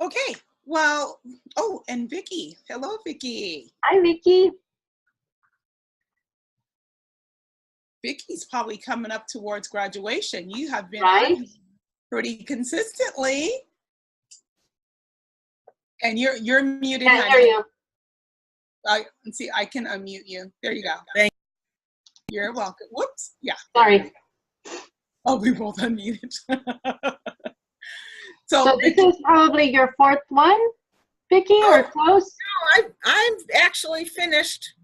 Okay, well, oh, and Vicky. Hello, Vicky. Hi, Vicky. Vicky's probably coming up towards graduation. You have been Right? on pretty consistently. And you're muted, Can't honey. hear you. See, I can unmute you. There you go. Thank You're welcome. Whoops. Yeah. Sorry. Oh, we both unmuted. So this is probably your fourth one, Vicky, or close? I'm actually finished.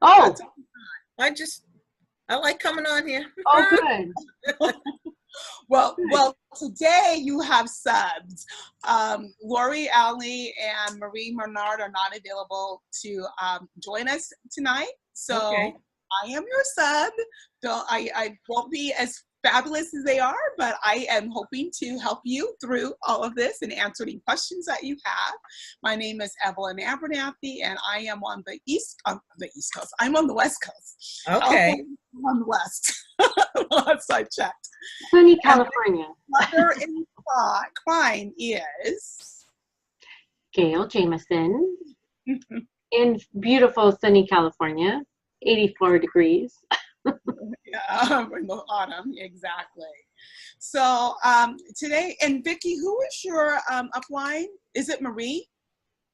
Oh, I like coming on here. oh, good. Well, today you have subs. Lori Alley and Marie Bernard are not available to join us tonight. So Okay. I am your sub. So I won't be as fabulous as they are, but I am hoping to help you through all of this and answer any questions that you have. My name is Evelyn Abernathy, and I am on the East Coast. I'm on the West Coast. Okay. I'm on the West. Last I checked. Sunny California. Mother in crime is Gail Jameson in beautiful sunny California, 84 degrees. yeah, in the autumn, exactly. So today, and Vicky, who is your upline? Is it Marie?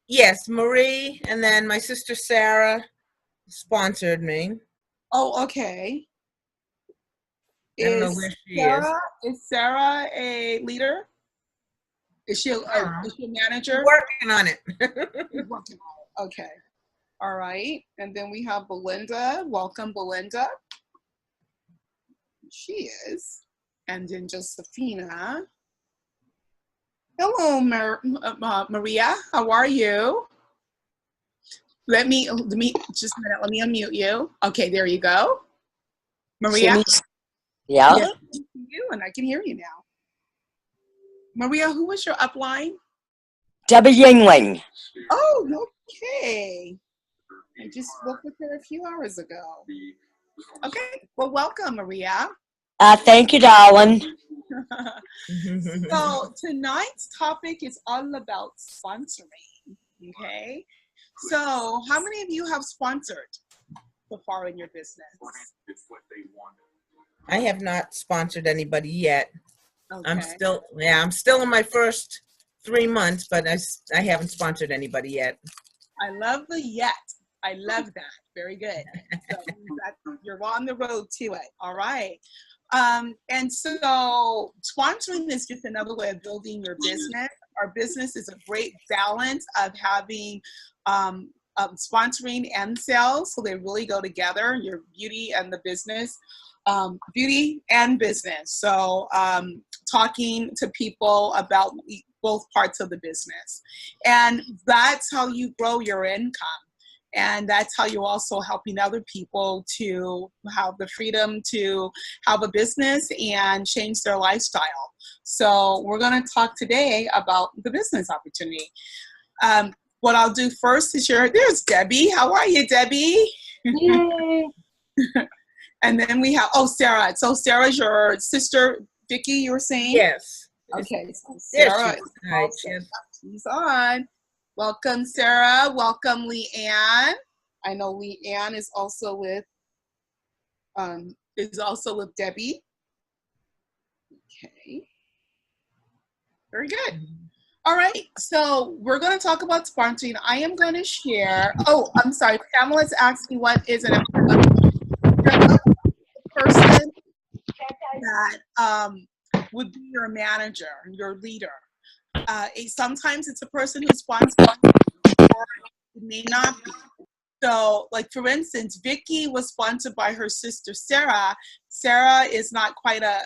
Yes, Marie, and then my sister Sarah sponsored me. Oh, okay. I don't know where she is. Is Sarah a leader? Is she a manager? Working on it. Working on it. Okay. All right. And then we have Belinda. Welcome, Belinda. She is. And then Josephina. Hello, Maria. How are you? Let me just a minute. Let me unmute you. Okay, there you go. Maria. Yeah. Yes, I can see you, and I can hear you now. Maria, who was your upline? Debbie Yingling. Oh, okay. I just spoke with her a few hours ago. Okay, well, welcome, Maria. Thank you, darling. So tonight's topic is all about sponsoring, okay? So how many of you have sponsored so far in your business? I have not sponsored anybody yet. Okay. I'm still in my first 3 months, but I haven't sponsored anybody yet. I love the yet. I love that. Very good. So you're on the road to it. All right. And so sponsoring is just another way of building your business. Our business is a great balance of having sponsoring and sales. So they really go together, your beauty and the business. Beauty and business. So talking to people about both parts of the business. And that's how you grow your income. And that's how you're also helping other people to have the freedom to have a business and change their lifestyle. So we're going to talk today about the business opportunity. What I'll do first is there's Debbie. How are you, Debbie? Yay. And then we have, Sarah. So Sarah's your sister, Vicky, you were saying? Yes. Okay, so Sarah she's on. Welcome, Sarah. Welcome, Leanne. I know Leanne is also with Debbie. Okay. Very good. All right, so we're going to talk about sponsoring. I am going to share. Oh, I'm sorry. Pamela's asking what is an person that would be your manager, your leader. Sometimes it's a person who sponsors, or it may not be. So, like for instance, Vicky was sponsored by her sister Sarah. Sarah is not quite a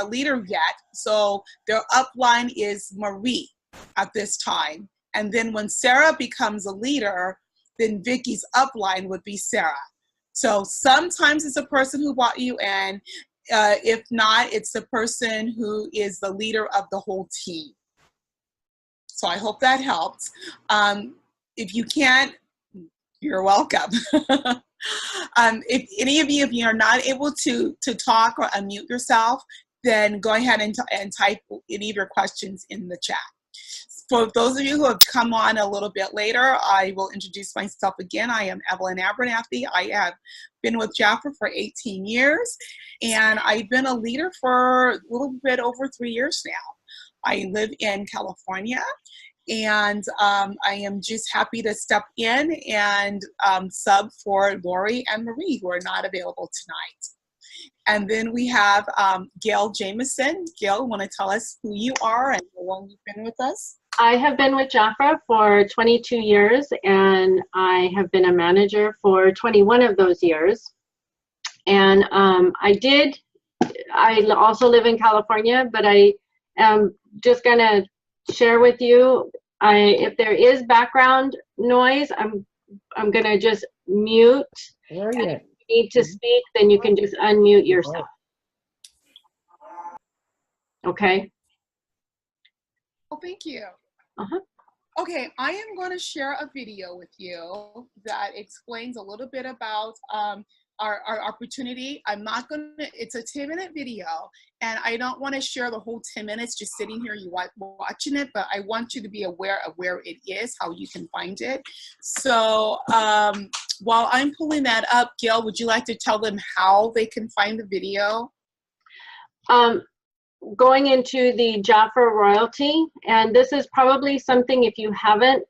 leader yet, so their upline is Marie at this time. And then when Sarah becomes a leader, then Vicky's upline would be Sarah. So sometimes it's a person who brought you in. If not, it's the person who is the leader of the whole team. So I hope that helps. If you can't, you're welcome. If any of you, if you're not able to talk or unmute yourself, then go ahead and type any of your questions in the chat. For those of you who have come on a little bit later, I will introduce myself again. I am Evelyn Abernathy. I have been with Jafra for 18 years, and I've been a leader for a little bit over 3 years now. I live in California, and I am just happy to step in and sub for Lori and Marie, who are not available tonight. And then we have Gail Jameson. Gail, want to tell us who you are and how long you've been with us? I have been with Jafra for 22 years, and I have been a manager for 21 of those years. And I also live in California, but I am just going to share with you, if there is background noise, I'm going to just mute. Where are you? If you need to speak, then you can just unmute yourself. Okay? Oh, thank you. Uh-huh. Okay, I am going to share a video with you that explains a little bit about our opportunity. I'm not going to, it's a 10-minute video, and I don't want to share the whole 10 minutes just sitting here you watching it, but I want you to be aware of where it is, how you can find it. So while I'm pulling that up, Gail, would you like to tell them how they can find the video? Going into the Jafra royalty, and this is probably something, if you haven't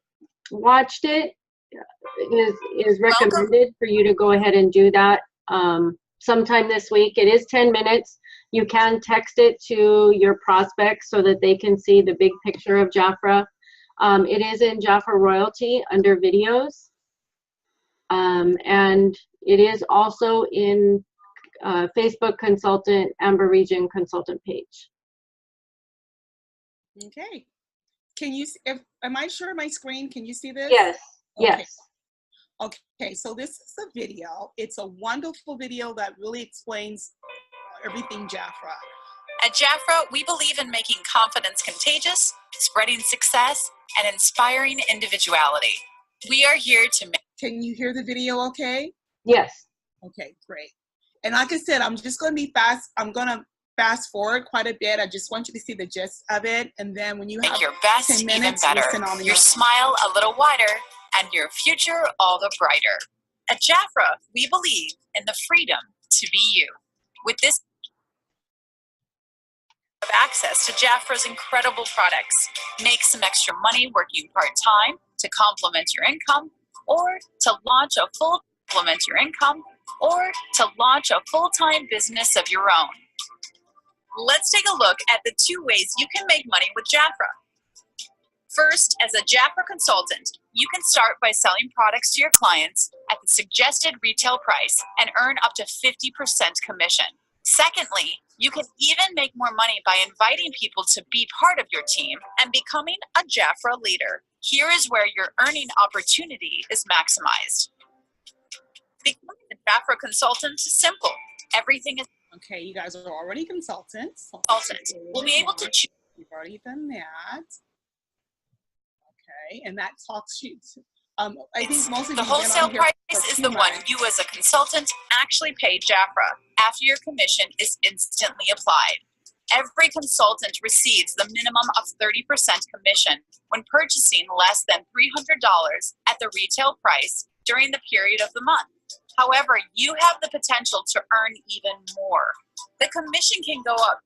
watched it, is recommended for you to go ahead and do that sometime this week. It is 10 minutes. You can text it to your prospects so that they can see the big picture of Jafra. It is in Jafra royalty under videos, and it is also in Facebook consultant, Amber Region consultant page. Okay. Can you, am I sharing my screen? Can you see this? Yes, Okay. yes. Okay, so this is a video. It's a wonderful video that really explains everything Jafra. At Jafra, we believe in making confidence contagious, spreading success, and inspiring individuality. We are here to make. Can you hear the video okay? Yes. Okay, great. And like I said, I'm just going to be fast. I'm going to fast forward quite a bit. I just want you to see the gist of it. And then when you have Make your best 10 minutes, even better, listen on your smile a little wider, and your future all the brighter. At Jafra, we believe in the freedom to be you. With this, have access to Jafra's incredible products. Make some extra money working part-time to complement your income, or to launch a full-time business of your own. Let's take a look at the 2 ways you can make money with Jafra. First, as a Jafra consultant, you can start by selling products to your clients at the suggested retail price and earn up to 50% commission. Secondly, you can even make more money by inviting people to be part of your team and becoming a Jafra leader. Here is where your earning opportunity is maximized. Becoming a Jafra consultant is simple. Everything is Okay, you guys are already consultants. We'll be able to choose. You've already done that. Okay, and that talks you. I think most of The you wholesale been on here price for is 2 the one months. you as a consultant actually pay Jafra after your commission is instantly applied. Every consultant receives the minimum of 30% commission when purchasing less than $300 at the retail price during the period of the month. However, you have the potential to earn even more. The commission can go up.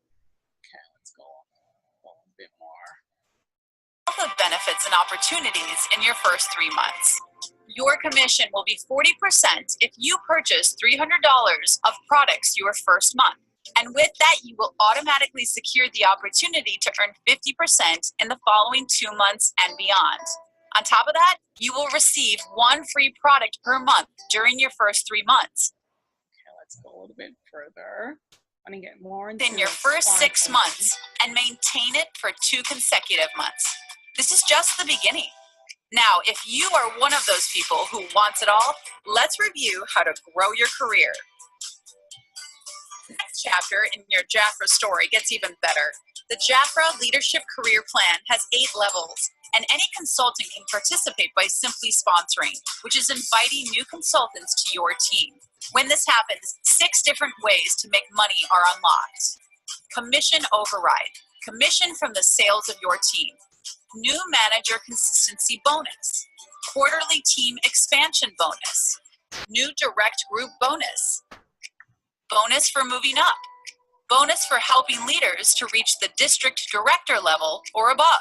Okay, let's go a bit more. Of benefits and opportunities in your first 3 months. Your commission will be 40% if you purchase $300 of products your first month. And with that, you will automatically secure the opportunity to earn 50% in the following 2 months and beyond. On top of that, you will receive 1 free product per month during your first 3 months. Okay, let's go a little bit further. I want to get more into In your first 6 months and maintain it for 2 consecutive months. This is just the beginning. Now, if you are one of those people who wants it all, let's review how to grow your career. The next chapter in your Jafra story gets even better. The Jafra Leadership Career Plan has 8 levels, and any consultant can participate by simply sponsoring, which is inviting new consultants to your team. When this happens, 6 different ways to make money are unlocked. Commission override, commission from the sales of your team. new manager consistency bonus, quarterly team expansion bonus, new direct group bonus, bonus for moving up, bonus for helping leaders to reach the district director level or above.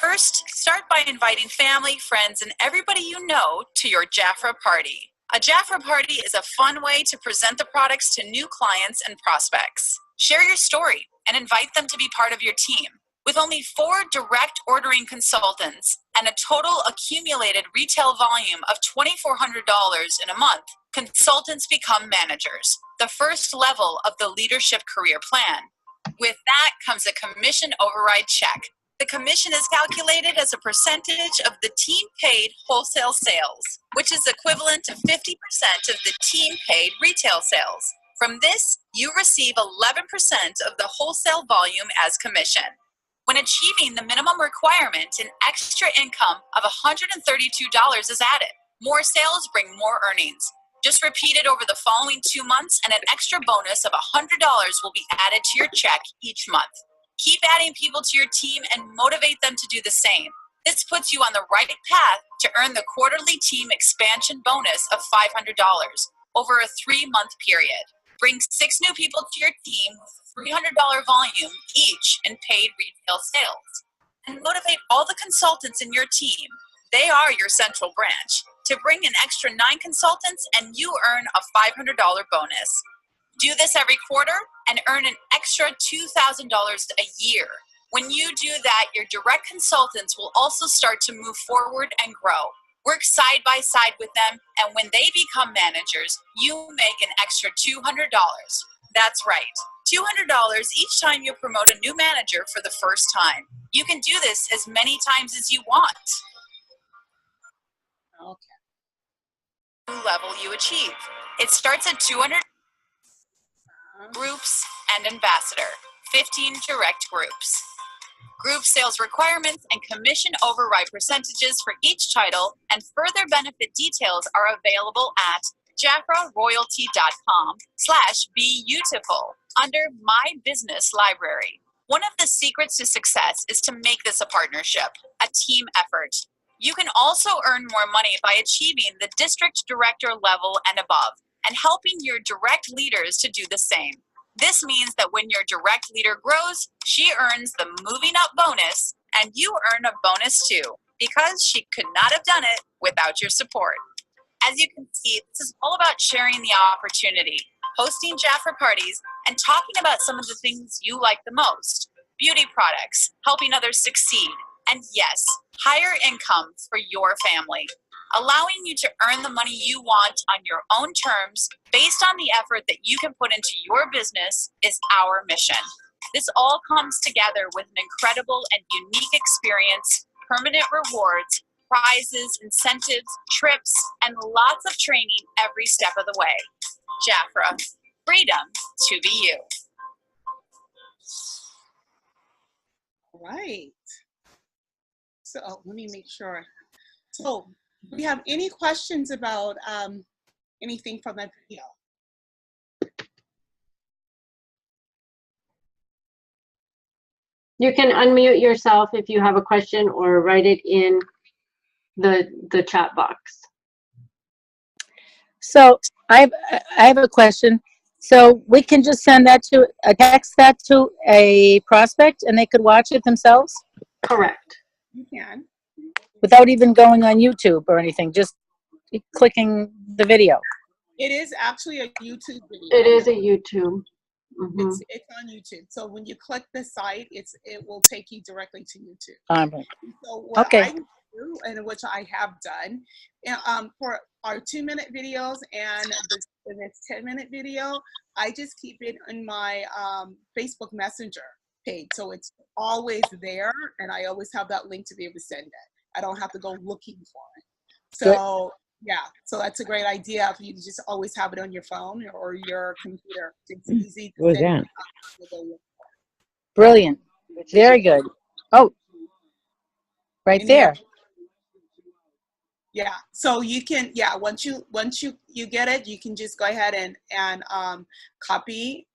First, start by inviting family, friends, and everybody you know to your Jafra party. A Jafra party is a fun way to present the products to new clients and prospects. Share your story and invite them to be part of your team. With only 4 direct ordering consultants and a total accumulated retail volume of $2,400 in a month, consultants become managers, the first level of the leadership career plan. With that comes a commission override check. The commission is calculated as a percentage of the team-paid wholesale sales, which is equivalent to 50% of the team-paid retail sales. From this, you receive 11% of the wholesale volume as commission. When achieving the minimum requirement, an extra income of $132 is added. More sales bring more earnings. Just repeat it over the following 2 months, and an extra bonus of $100 will be added to your check each month. Keep adding people to your team and motivate them to do the same. This puts you on the right path to earn the quarterly team expansion bonus of $500 over a 3-month period. Bring 6 new people to your team with $300 volume each in paid retail sales. And motivate all the consultants in your team. They are your central branch. To bring an extra 9 consultants and you earn a $500 bonus. Do this every quarter and earn an extra $2,000 a year. When you do that, your direct consultants will also start to move forward and grow. Work side by side with them, and when they become managers, you make an extra $200. That's right, $200 each time you promote a new manager for the first time. You can do this as many times as you want. Okay. Level you achieve. It starts at 200 groups and ambassador, 15 direct groups. Group sales requirements and commission override percentages for each title and further benefit details are available at jafraroyalty.com/beautiful under My Business Library. One of the secrets to success is to make this a partnership, a team effort. You can also earn more money by achieving the district director level and above, and helping your direct leaders to do the same. This means that when your direct leader grows, she earns the moving up bonus, and you earn a bonus too, because she could not have done it without your support. As you can see, this is all about sharing the opportunity, hosting Jafra parties, and talking about some of the things you like the most. Beauty products, helping others succeed, and yes, higher income for your family. Allowing you to earn the money you want on your own terms based on the effort that you can put into your business is our mission. This all comes together with an incredible and unique experience, permanent rewards, prizes, incentives, trips, and lots of training every step of the way. Jafra, freedom to be you. Right. So let me make sure. So do we have any questions about anything from that video? You can unmute yourself if you have a question or write it in the chat box. So I have a question. So we can just send that to, text that to a prospect and they could watch it themselves Correct. You can. without even going on YouTube or anything, just clicking the video. It is actually a YouTube video. It is a YouTube. Mhm. It's on YouTube. So when you click the site, it will take you directly to YouTube. So what Okay. I do, and which I have done, for our 2-minute videos and this 10-minute video, I just keep it in my Facebook Messenger page. So it's always there, and I always have that link to be able to send it. I don't have to go looking for it. So yeah, so that's a great idea if you just always have it on your phone or your computer. It's easy to Where's send that? it. Brilliant. Very good. Oh, right And there. Yeah, so you can, yeah, once you get it, you can just go ahead and copy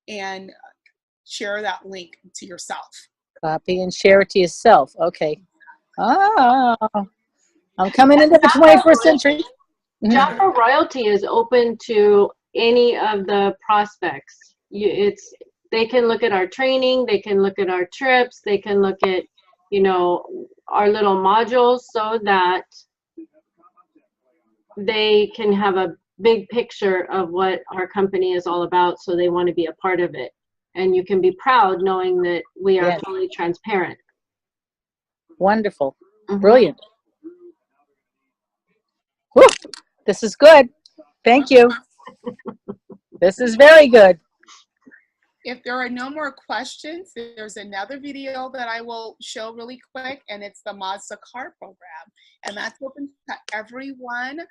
and share that link to yourself. Copy and share it to yourself. Okay. Oh, I'm coming into the 21st century. Mhm. Jaffa Royalty is open to any of the prospects. They can look at our training, they can look at our trips, they can look at, you know, our little modules so that they can have a big picture of what our company is all about, so they want to be a part of it. And you can be proud knowing that we are Yes. totally transparent. Wonderful. Mhm. Brilliant. Whew. This is good. Thank you. This is very good. If there are no more questions, there's another video that I will show really quick, and it's the Mazda car program. And that's open to everyone,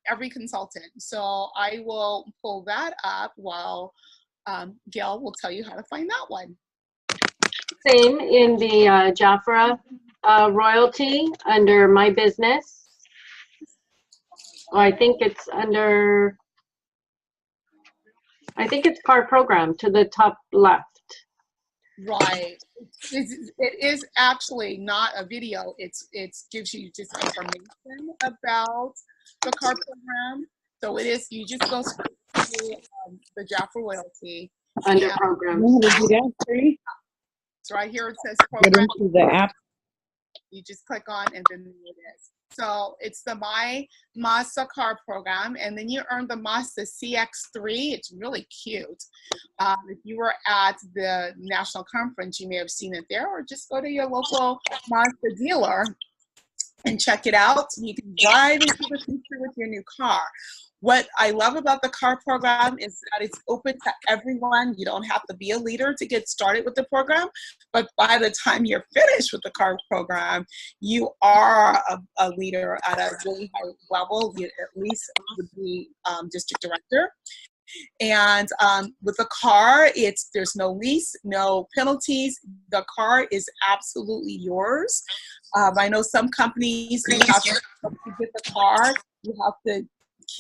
every consultant. So I will pull that up while Gail will tell you how to find that one. Same in the Jafra Royalty under My Business. Or I think it's under, I think it's Car Program to the top left. Right. It is actually not a video. It gives you just information about the car program. So it is, you just go straight to the Jaffa Royalty. Under And programs. it's right here. It says Get program. into the app. You just click on, and then there it is. So it's the My Mazda car program, and then you earn the Mazda CX-3. It's really cute. If you were at the national conference, you may have seen it there, or just go to your local Mazda dealer and check it out. You can drive into the future with your new car. What I love about the car program is that it's open to everyone. You don't have to be a leader to get started with the program, but by the time you're finished with the car program, you are a leader at a really high level. You at least would be district director. And with the car, there's no lease, no penalties. The car is absolutely yours. I know some companies, you have to get the car, you have to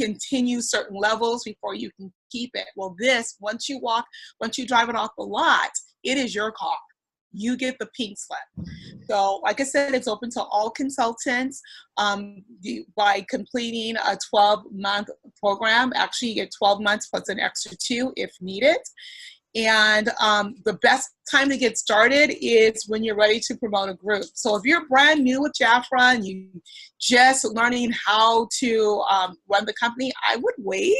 continue certain levels before you can keep it. Well, once you drive it off the lot, it is your car. You get the pink slip. So like I said, it's open to all consultants. By completing a 12-month program, actually you get 12 months plus an extra 2 if needed. And the best time to get started is when you're ready to promote a group. So if you're brand new with Jafra and you just learning how to run the company, I would wait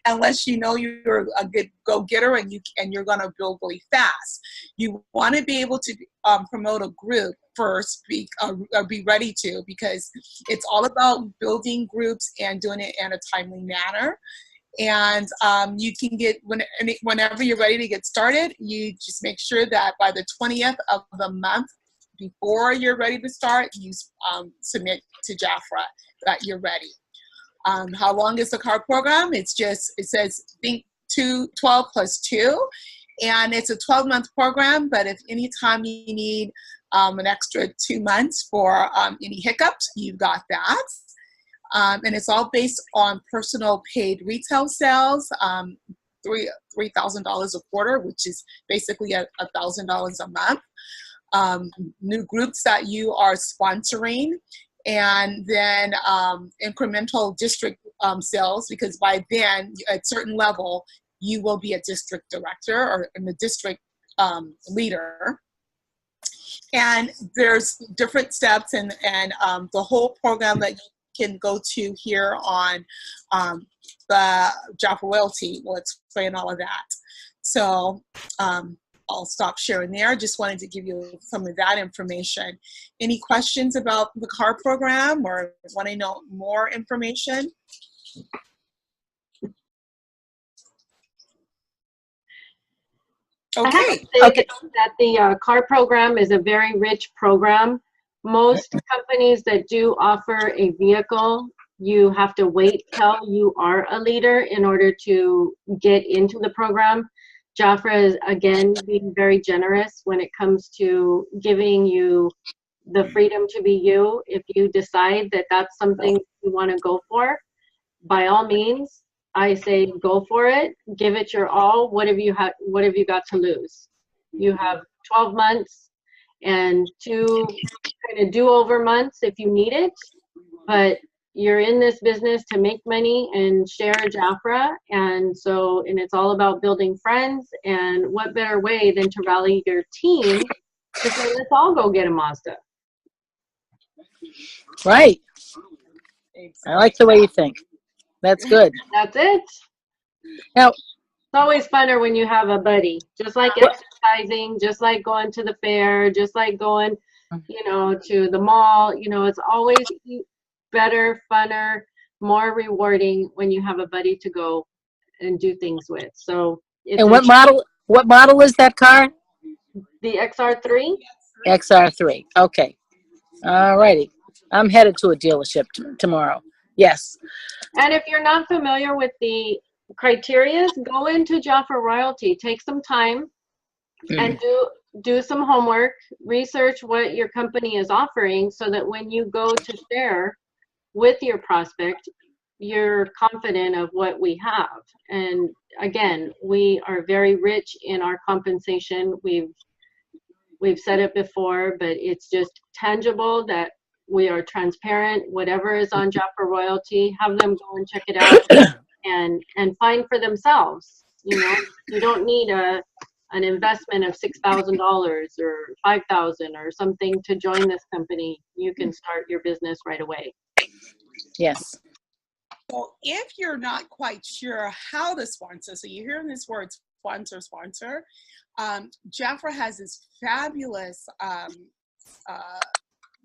unless you know you're a good go-getter and you're going to build really fast. You want to be able to promote a group first, be ready to, because it's all about building groups and doing it in a timely manner. And you can get, whenever you're ready to get started, you just make sure that by the 20th of the month before you're ready to start, you submit to Jafra that you're ready. How long is the car program? It says think 12 plus 2, and it's a 12-month program, but if anytime you need an extra 2 months for any hiccups, you've got that. And it's all based on personal paid retail sales, $3,000 a quarter, which is basically $1,000 a month. New groups that you are sponsoring, and then incremental district sales, because by then, at certain level, you will be a district director or in the district leader. And there's different steps, and the whole program that you can go to here on the Jafra Royalty will explain all of that. So I'll stop sharing there. Just wanted to give you some of that information. Any questions about the car program or want to know more information? I have Okay. to say that the car program is a very rich program. Most companies that do offer a vehicle, you have to wait till you are a leader in order to get into the program. Jafra is, again, being very generous when it comes to giving you the freedom to be you. If you decide that that's something you want to go for, by all means, I say go for it, give it your all. What have you got to lose? You have 12 months and 2 kind of do-over months if you need it, but you're in this business to make money and share Jafra, and it's all about building friends, and what better way than to rally your team to say, let's all go get a Mazda. Right. I like the way you think. That's good. That's it. Now, It's always funner when you have a buddy, just like exercising, just like going to the fair, just like going, to the mall. It's always better, funner, more rewarding when you have a buddy to go and do things with. So it's and what model is that car? the XR3. XR3. Okay. All righty. I'm headed to a dealership tomorrow. Yes. And if you're not familiar with the criteria, go into Jafra Royalty, take some time and do some homework, research what your company is offering, so that when you go to share with your prospect, you're confident of what we have. And again, we are very rich in our compensation. We've said it before, but it's just tangible that we are transparent. Whatever is on Jafra Royalty, have them go and check it out and find for themselves. You don't need an investment of $6,000 or $5,000 or something to join this company. You can start your business right away. Yes. So if you're not quite sure how to sponsor, so you're hearing this word sponsor, Jafra has this fabulous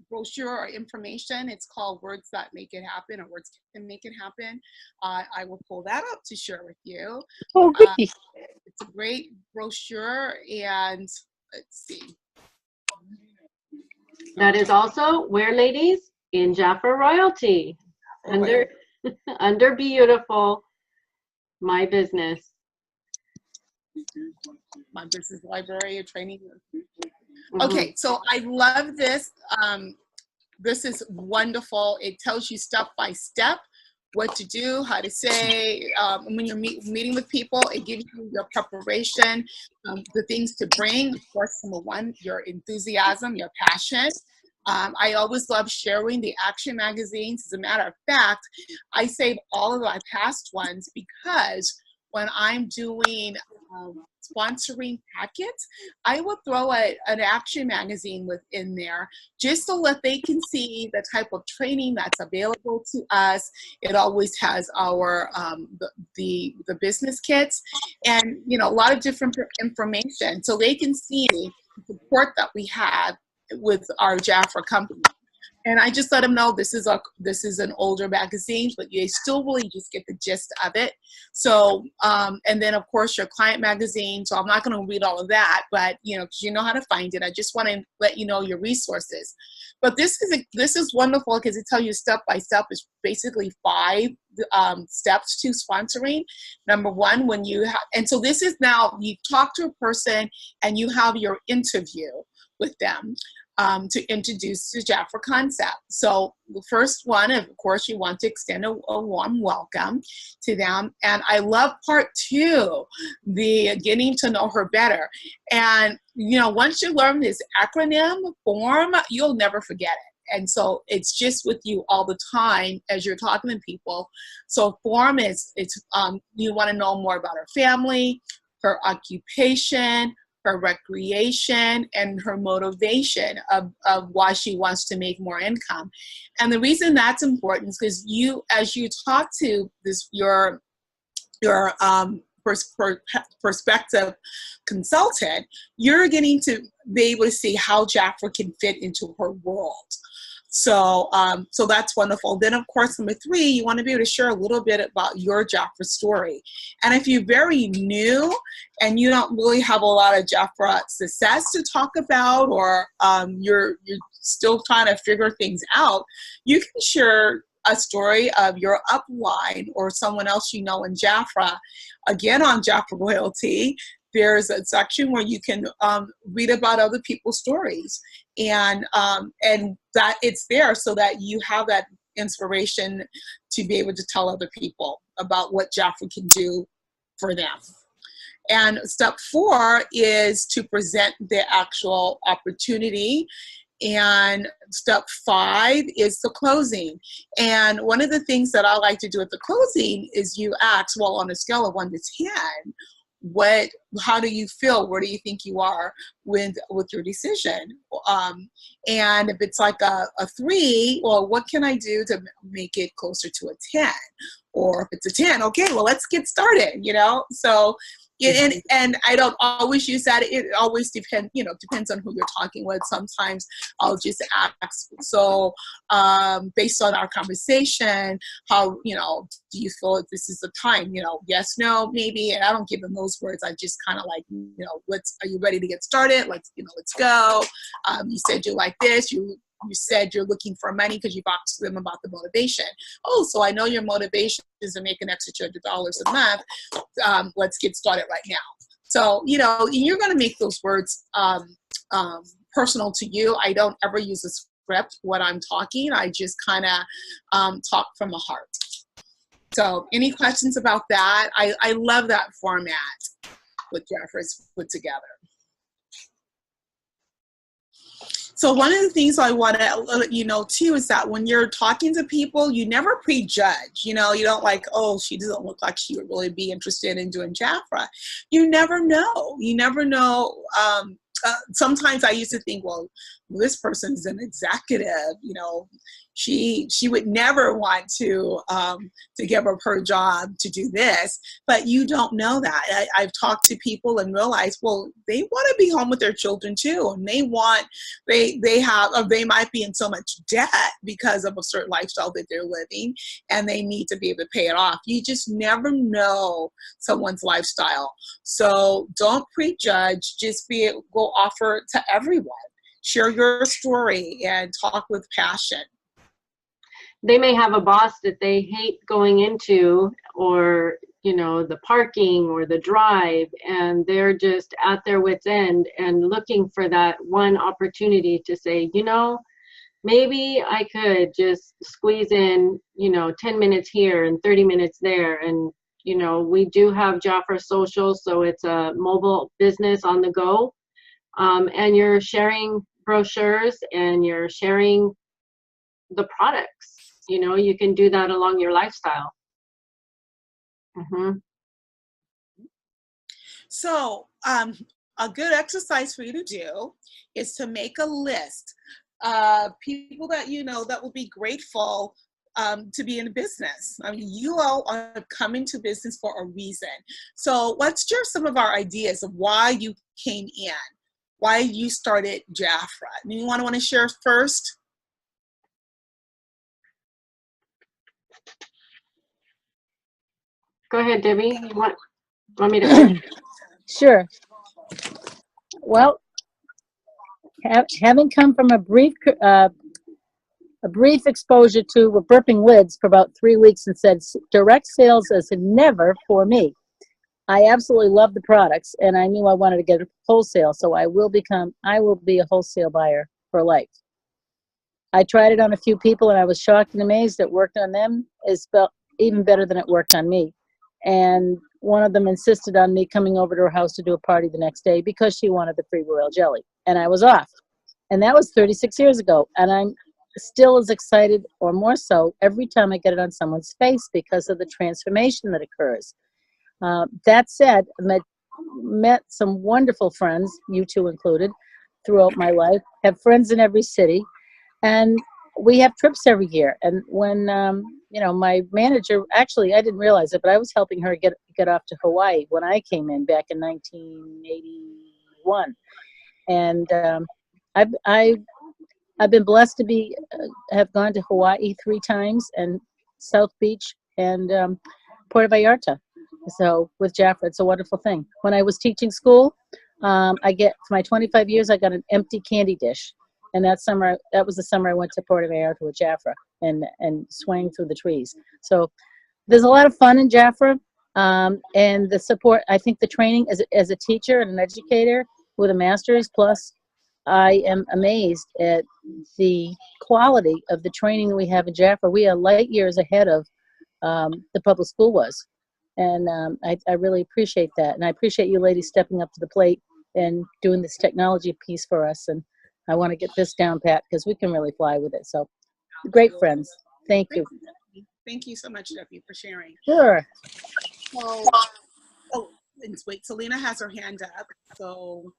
brochure or information. It's called Words That Make It Happen, or Words Can Make It Happen. I will pull that up to share with you. Oh, goody. It's a great brochure, and let's see. That is also where, ladies, in Jafra Royalty, under beautiful, my business. My business library or training. Okay, so I love this. This is wonderful. It tells you step by step what to do, how to say. When you're meeting with people, it gives you your preparation, the things to bring. Of course, number one, your enthusiasm, your passion. I always love sharing the action magazines. As a matter of fact, I save all of my past ones because when I'm doing sponsoring packets, I will throw an action magazine within there just so that they can see the type of training that's available to us. It always has our the business kits and a lot of different information, so they can see the support that we have with our Jafra company. And I just let them know this is an older magazine, but you still really just get the gist of it. So, and then of course your client magazine. So I'm not going to read all of that, but because you know how to find it. I just want to let you know your resources. But this is wonderful because it tells you step by step. It's basically 5 steps to sponsoring. Number one, when you and so this is now you talk to a person and you have your interview with them. To introduce the Jafra concept. So the first one, of course, you want to extend a warm welcome to them. And I love part 2, the getting to know her better. And, once you learn this acronym form, you'll never forget it. And so it's just with you all the time as you're talking to people. So form you want to know more about her family, her occupation, her recreation, and her motivation of why she wants to make more income. And the reason that's important is because as you talk to your prospective consultant, you're getting to be able to see how Jafra can fit into her world. So that's wonderful. Then, of course, number 3, you want to be able to share a little bit about your Jafra story. And if you're very new and you don't really have a lot of Jafra success to talk about, or you're still trying to figure things out, you can share a story of your upline or someone else in Jafra. Again, on Jafra Royalty, there's a section where you can read about other people's stories, and that it's there so that you have that inspiration to be able to tell other people about what Jafra can do for them. And step 4 is to present the actual opportunity. And step 5 is the closing. And one of the things that I like to do at the closing is you ask, well, on a scale of 1 to 10, how do you feel? Where do you think you are with your decision? And if it's like a 3, well, what can I do to make it closer to a 10? Or if it's a 10, okay, well, let's get started, So, and I don't always use that. It always depends on who you're talking with. Sometimes I'll just ask, so based on our conversation, how, do you feel that this is the time? Yes, no, maybe. And I don't give them those words. I just kind of like, are you ready to get started? Let's go. You said you like this. You said you're looking for money because you've asked them about the motivation. Oh, so I know your motivation is to make an extra $200 a month. Let's get started right now. So, you're going to make those words personal to you. I don't ever use a script when I'm talking. I just kind of talk from the heart. So any questions about that? I love that format what Jeffrey's put together. So one of the things I want to let you know too is that when you're talking to people, you never prejudge. You don't like, oh, she doesn't look like she would really be interested in doing Jafra. You never know. You never know. Sometimes I used to think, well, this person's an executive. She would never want to give up her job to do this, but you don't know that. I've talked to people and realized, well, they want to be home with their children too, and they might be in so much debt because of a certain lifestyle that they're living, and they need to be able to pay it off. You just never know someone's lifestyle, so don't prejudge. Just go offer to everyone. Share your story and talk with passion. They may have a boss that they hate going into, or the parking or the drive, and they're just at their wit's end and looking for that one opportunity to say, maybe I could just squeeze in 10 minutes here and 30 minutes there. And we do have Jafra Social, so it's a mobile business on the go, and you're sharing brochures and you're sharing the products. You can do that along your lifestyle. Mm-hmm. So a good exercise for you to do is to make a list of people that that will be grateful to be in business. I mean, you all are coming to business for a reason. So let's share some of our ideas of why you came in, why you started Jafra. You want to share first? Go ahead, Debbie. You want me to? Sure. Well, having come from a brief exposure to burping lids for about 3 weeks and said direct sales is never for me. I absolutely love the products, and I knew I wanted to get wholesale, so I will be a wholesale buyer for life. I tried it on a few people, and I was shocked and amazed that worked on them is felt even better than it worked on me. And one of them insisted on me coming over to her house to do a party the next day because she wanted the free royal jelly, and I was off. And that was 36 years ago, and I'm still as excited, or more so, every time I get it on someone's face because of the transformation that occurs. That said, I met some wonderful friends, you two included, throughout my life, have friends in every city, and we have trips every year. And when, my manager, actually, I didn't realize it, but I was helping her get off to Hawaii when I came in back in 1981. And I've been blessed to have gone to Hawaii 3 times, and South Beach and Puerto Vallarta. So with Jafra, it's a wonderful thing. When I was teaching school, for my 25 years, I got an empty candy dish. And that was the summer I went to Puerto Vallarta with Jafra and swang through the trees. So there's a lot of fun in Jafra, and the support. I think the training as a teacher and an educator with a master's, plus I am amazed at the quality of the training we have in Jafra. We are light years ahead of the public school was. And I really appreciate that. And I appreciate you ladies stepping up to the plate and doing this technology piece for us. And I want to get this down pat because we can really fly with it. So great friends. Thank you. Thank you so much, Debbie, for sharing. Sure. So, oh, and wait, Selena has her hand up. So,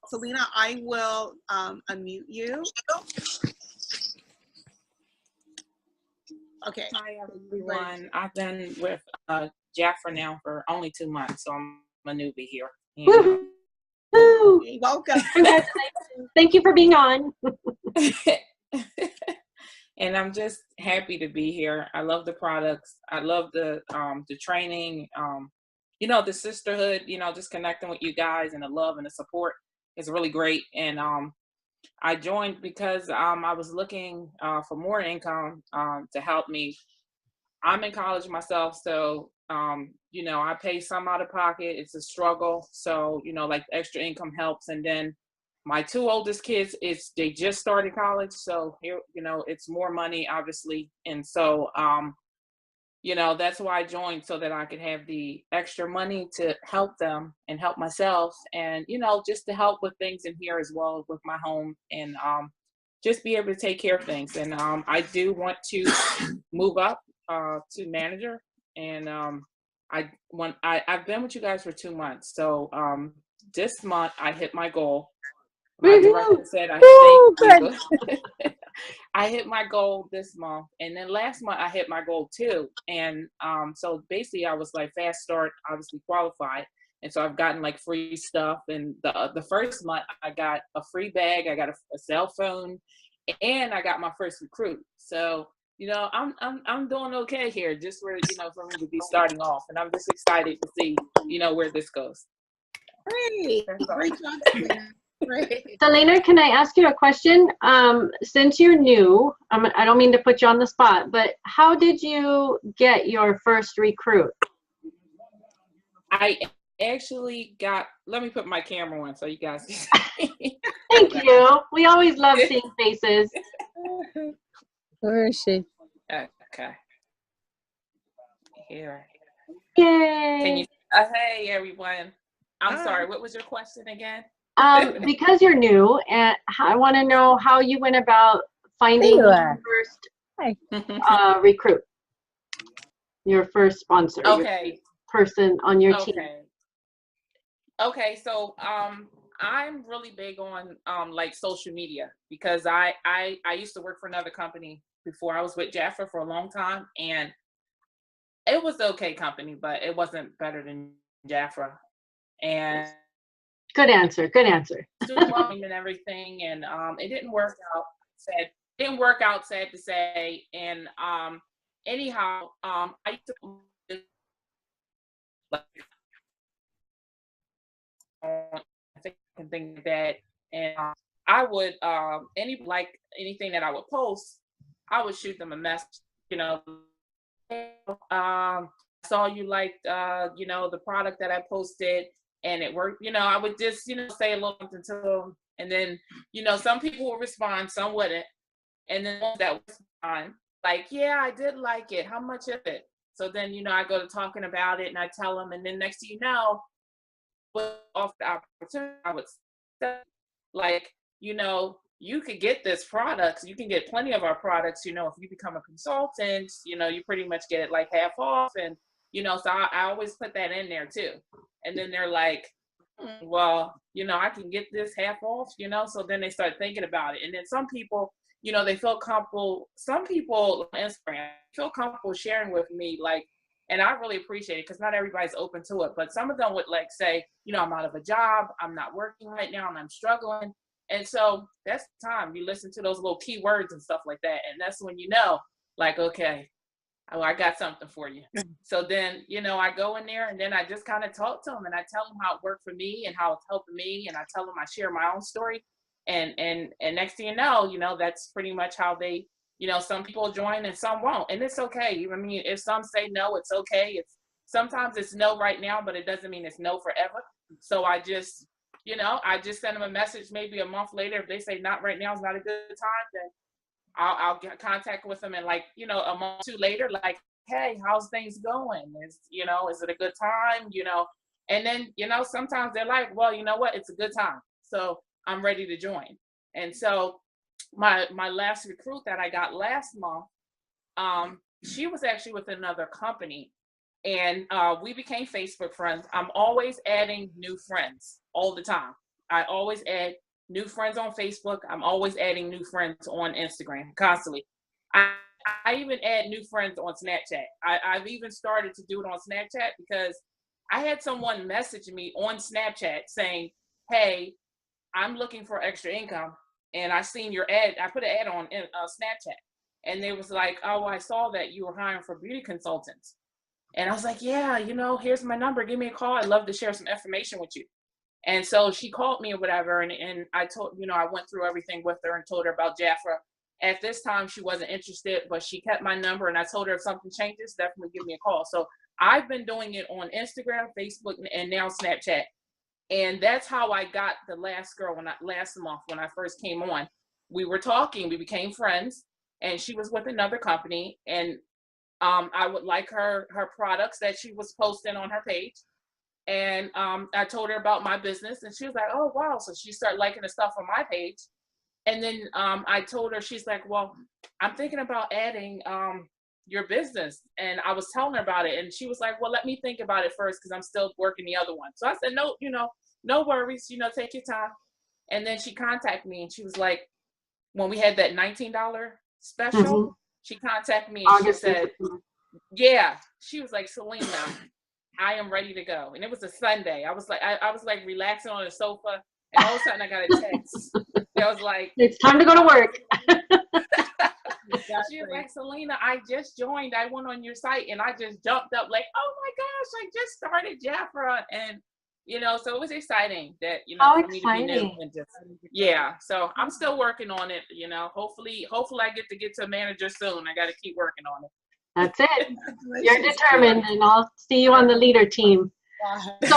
Selena, I will unmute you. Okay. Hi everyone. I've been with Jaffa now for only 2 months, so I'm a newbie here. Woo! Okay, welcome. Congratulations. Thank you for being on. And I'm just happy to be here. I love the products. I love the training. The sisterhood. Just connecting with you guys and the love and the support is really great. And I joined because I was looking for more income to help me. I'm in college myself, so I pay some out of pocket. It's a struggle, so like extra income helps. And then my 2 oldest kids, they just started college, so here it's more money, obviously. And so that's why I joined, so that I could have the extra money to help them and help myself, and just to help with things in here as well with my home, and just be able to take care of things. And I do want to move up to manager, and I've been with you guys for 2 months, so this month I hit my goal. My director said thank you. I hit my goal this month, and then last month I hit my goal too. And so basically I was like fast start, obviously qualified, and so I've gotten like free stuff. And the first month I got a free bag, I got a cell phone, and I got my first recruit. So I'm doing okay here, just for for me to be starting off, and I'm just excited to see where this goes. Great, great job, Selena. Great. Selena, can I ask you a question? Since you're new, I don't mean to put you on the spot, but how did you get your first recruit? I actually let me put my camera on so you guys can see. Thank you. We always love seeing faces. Where is she? Okay. Here. Yay. Can you? Hey everyone. I'm sorry. What was your question again? Because you're new, and I want to know how you went about finding your first recruit, your first sponsor, your first person on your team. Okay. So I'm really big on like social media, because I used to work for another company before I was with Jaffa for a long time, and it was the okay company, but it wasn't better than Jaffa. And Good answer. Good answer. and everything, and it didn't work out. Sad to say. And anyhow, I used to things like that, and I would anything that I would post, I would shoot them a message. Saw you liked the product that I posted, and it worked. I would just say a little something to them, and then some people would respond, some wouldn't, and then that would respond like, yeah, I did like it, how much of it? So then I go to talking about it, and I tell them, and then next thing you know, off the opportunity, I would say, like, you could get this product, you can get plenty of our products, if you become a consultant, you pretty much get it like half off. And so I always put that in there too. And then they're like, well, I can get this half off, so then they start thinking about it. And then some people, they feel comfortable, some people on Instagram feel comfortable sharing with me, like, and I really appreciate it, because not everybody's open to it, but some of them would like say, I'm out of a job, I'm not working right now, and I'm struggling. And so that's the time you listen to those little keywords and stuff like that. And that's when like, okay, I got something for you. So then, I go in there, and then I just kind of talk to them, and I tell them how it worked for me and how it's helping me. And I tell them I share my own story. And next thing you know, that's pretty much how they, some people join and some won't. And it's okay. I mean, if some say no, it's okay. Sometimes it's no right now, but it doesn't mean it's no forever. So I just send them a message maybe a month later. If they say not right now is not a good time, then I'll get contact with them, and like, a month or two later, like, hey, how's things going? Is it a good time? And then, sometimes they're like, well, you know what? It's a good time. So I'm ready to join. And so my last recruit that I got last month, she was actually with another company, and we became Facebook friends. I'm always adding new friends all the time. I always add new friends on Facebook. I'm always adding new friends on Instagram constantly. I even add new friends on Snapchat. I've even started to do it on Snapchat because I had someone message me on Snapchat saying, hey, I'm looking for extra income, and I seen your ad. I put an ad on Snapchat, and they was like, oh, I saw that you were hiring for beauty consultants. And I was like, yeah, here's my number. Give me a call. I'd love to share some information with you. And so she called me or whatever, and I told, I went through everything with her and told her about Jafra. At this time, she wasn't interested, but she kept my number, and I told her if something changes, definitely give me a call. So I've been doing it on Instagram, Facebook, and now Snapchat. And that's how I got the last girl last month when I first came on. We were talking, we became friends, and she was with another company, and I would like her products that she was posting on her page. And I told her about my business, and she was like, oh, wow. So she started liking the stuff on my page. And then I told her, she's like, well, I'm thinking about adding your business. And I was telling her about it. And she was like, well, let me think about it first because I'm still working the other one. So I said, no, no worries, take your time. And then she contacted me, and she was like, when we had that $19 special, she contacted me and she said, yeah, she was like, Selena, I am ready to go. And it was a Sunday. I was like relaxing on the sofa, and all of a sudden I got a text. I was like, it's time to go to work. She was like, Selena, I just joined. I went on your site and I just jumped up like, oh my gosh, I just started Jafra. And, so it was exciting that, for me to be new and just, yeah. So I'm still working on it, hopefully I get to a manager soon. I got to keep working on it. That's it. You're determined, and I'll see you on the leader team. So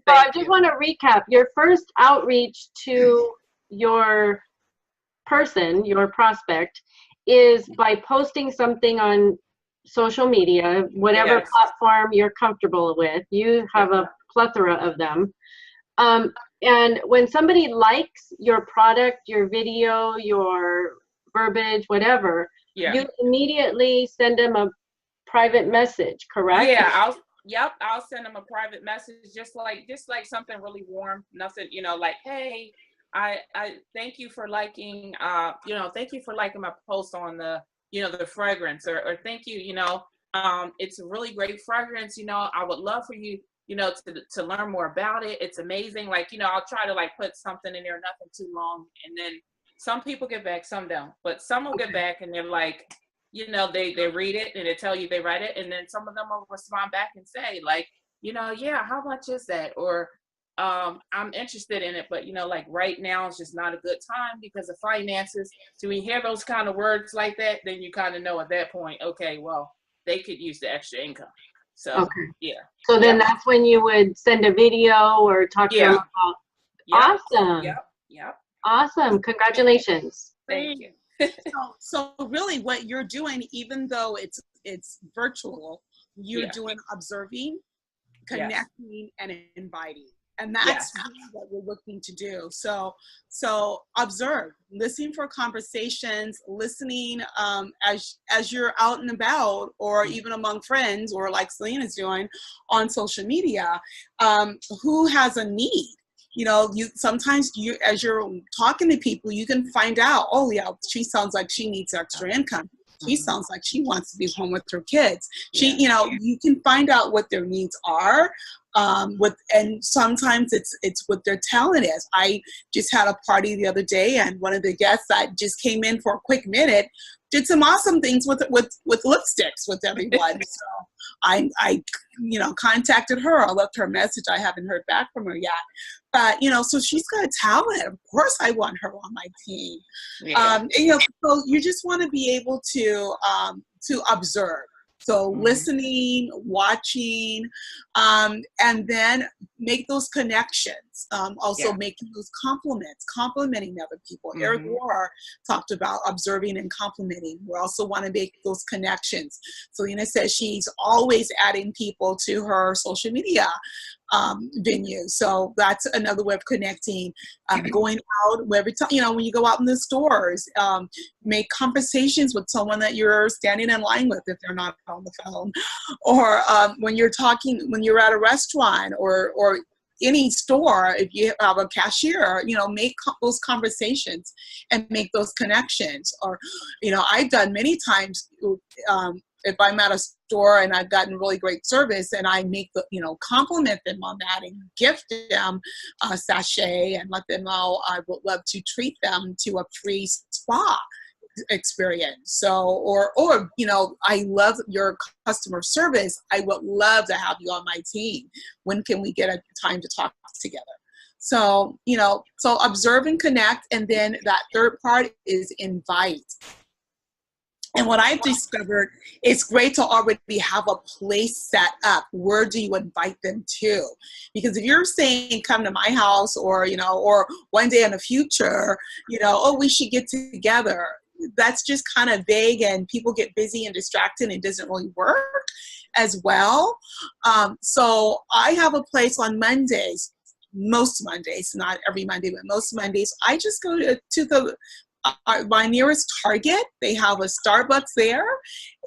I just want to recap. Your first outreach to your person, your prospect, is by posting something on social media, whatever platform you're comfortable with. You have a plethora of them. And when somebody likes your product, your video, your verbiage, whatever, you immediately send them a private message, correct? Yeah, I'll send them a private message, just like something really warm, nothing, like, hey, I thank you for liking, thank you for liking my post on the, the fragrance, or thank you, it's a really great fragrance, I would love for you, to learn more about it. It's amazing. Like, I'll try to put something in there, nothing too long. And then some people get back, some don't, but some will get back and they're like, they read it and they tell you they read it. And then some of them will respond back and say like, yeah, how much is that? Or, I'm interested in it, but right now it's just not a good time because of finances. So when you hear those kind of words like that, then you kind of know at that point, okay, well, they could use the extra income. So, yeah. So then that's when you would send a video or talk to them about. Awesome. Yep. Awesome. Congratulations. Thank you. So really what you're doing, even though it's virtual, you're doing observing, connecting, and inviting. And that's really what we're looking to do. So observe, listen for conversations, listening as you're out and about, or even among friends, or like Selena's doing on social media, who has a need. Sometimes as you're talking to people, you can find out, oh yeah, she sounds like she needs extra income. She sounds like she wants to be home with her kids. You can find out what their needs are. And sometimes it's what their talent is. I just had a party the other day, and one of the guests that just came in for a quick minute did some awesome things with lipsticks with everyone. So I contacted her. I left her a message. I haven't heard back from her yet. But, so she's got a talent. Of course I want her on my team. So you just want to be able to observe. So listening, watching, and then make those connections. Also Yeah. making those compliments, complimenting other people. Eric Mhm. Rohr talked about observing and complimenting. We also want to make those connections. Selena says she's always adding people to her social media venue. So that's another way of connecting. Going out every time, when you go out in the stores, make conversations with someone that you're standing in line with if they're not on the phone, or when you're talking, when you're at a restaurant or any store, if you have a cashier, make those conversations and make those connections. Or, I've done many times, if I'm at a store and I've gotten really great service and I make the, compliment them on that and gift them a sachet and let them know I would love to treat them to a free spa experience. So, or I love your customer service. I would love to have you on my team. When can we get a time to talk together? So, so observe and connect. And then that third part is invite. And what I've discovered, it's great to already have a place set up. Where do you invite them to? Because if you're saying, come to my house, or, or one day in the future, oh, we should get together, that's just kind of vague, and people get busy and distracted, and it doesn't really work as well. So I have a place on Mondays, most Mondays, not every Monday, but most Mondays, I just go to the my nearest Target. They have a Starbucks there,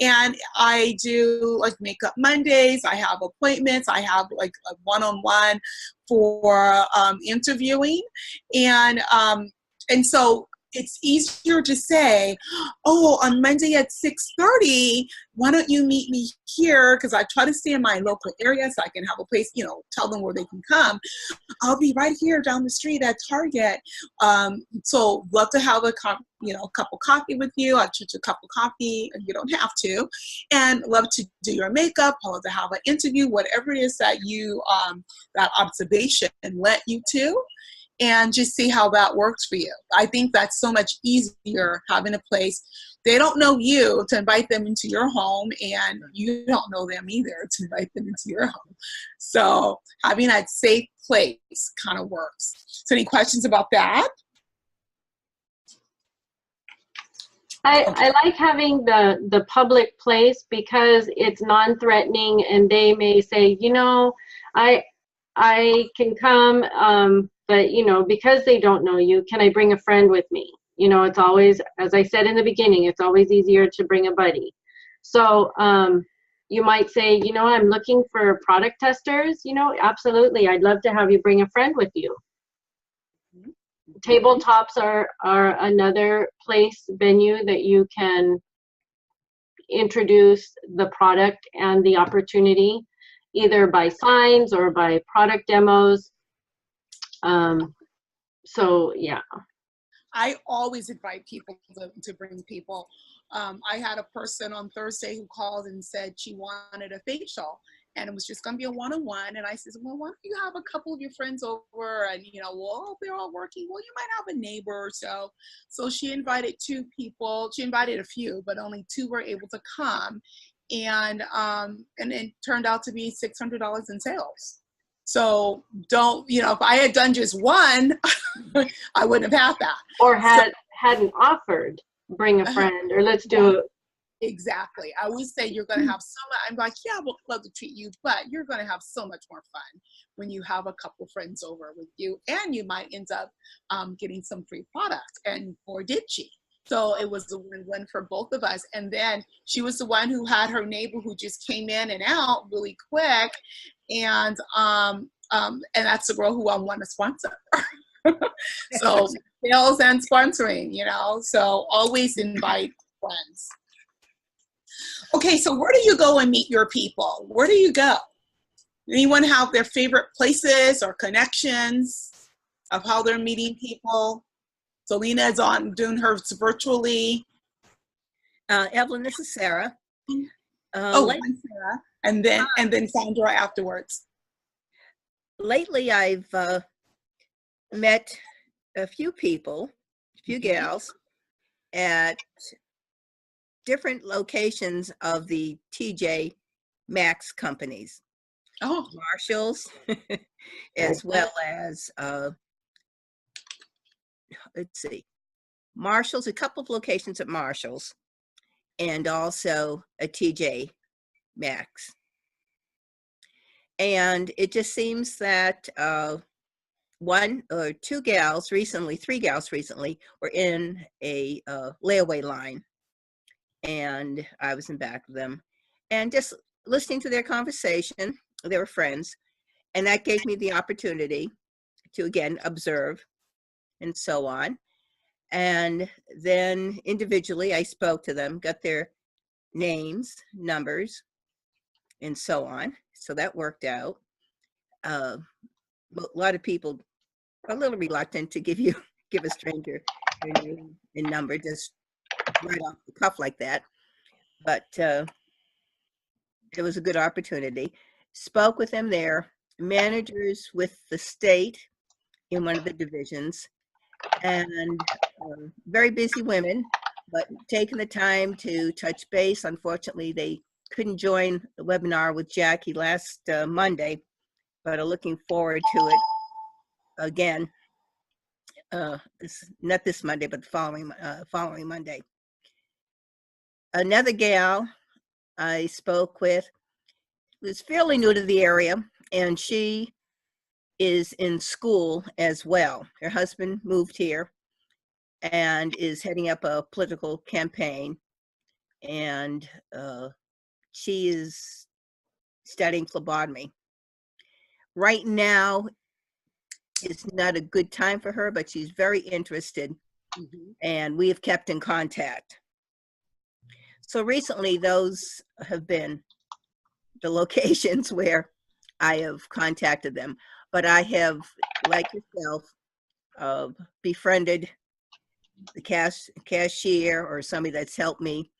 and I do like makeup Mondays. I have appointments. I have like a one-on-one for interviewing, and so it's easier to say, oh, on Monday at 6:30, why don't you meet me here? Because I try to stay in my local area so I can have a place, tell them where they can come. I'll be right here down the street at Target. So love to have a cup of coffee with you. I'll treat you a cup of coffee, and you don't have to. And love to do your makeup. I'll love to have an interview, whatever it is that you, that observation led you to. And just see how that works for you. I think that's so much easier having a place. They don't know you to invite them into your home, and you don't know them either to invite them into your home. So having that safe place kind of works. So any questions about that? I like having the public place because it's non-threatening, and they may say, I can come, but because they don't know you, can I bring a friend with me? It's always, as I said in the beginning, it's always easier to bring a buddy. So you might say, I'm looking for product testers. Absolutely, I'd love to have you bring a friend with you. Tabletops are another venue that you can introduce the product and the opportunity, either by signs or by product demos. So yeah. I always invite people to bring people. I had a person on Thursday who called and said she wanted a facial, and it was just going to be a one-on-one. And I said, well, why don't you have a couple of your friends over? And, well, they're all working. Well, you might have a neighbor or so. So she invited 2 people. She invited a few, but only 2 were able to come. And it turned out to be $600 in sales. So don't, if I had done just one, I wouldn't have had that. Or hadn't offered, bring a friend, or let's do it. Exactly. I always say you're going to have I'm like, yeah, we'll love to treat you, but you're going to have so much more fun when you have a couple friends over with you, and you might end up getting some free product, or did she? So it was a win-win for both of us. And then she was the one who had her neighbor who just came in and out really quick. And that's the girl who I want to sponsor. So sales and sponsoring, so always invite friends. Okay, so where do you go and meet your people? Where do you go? Anyone have their favorite places or connections of how they're meeting people? Selena is doing hers virtually. Evelyn, this is Sarah. I'm Sarah, and then Sandra afterwards. Lately, I've met a few people, a few gals at different locations of the TJ Maxx companies, Oh, Marshalls, as well as, let's see, Marshalls, a couple of locations at Marshalls, and also a TJ Maxx. And it just seems that one or two gals recently, three gals recently, were in a layaway line, and I was in back of them, and just listening to their conversation. They were friends, and that gave me the opportunity to again observe and so on. And then individually, I spoke to them, got their names, numbers, and so on. So that worked out. A lot of people are a little reluctant to give a stranger their name and number just right off the cuff like that. But it was a good opportunity. Spoke with them there, managers with the state in one of the divisions, and very busy women, but taking the time to touch base. Unfortunately, they couldn't join the webinar with Jackie last Monday, but are looking forward to it again. Not this Monday, but the following Monday. Another gal I spoke with was fairly new to the area, and she is in school as well. Her husband moved here and is heading up a political campaign, and she is studying phlebotomy. Right now is not a good time for her, but she's very interested, and we have kept in contact. So recently, those have been the locations where I have contacted them. But I have, like yourself, befriended the cashier or somebody that's helped me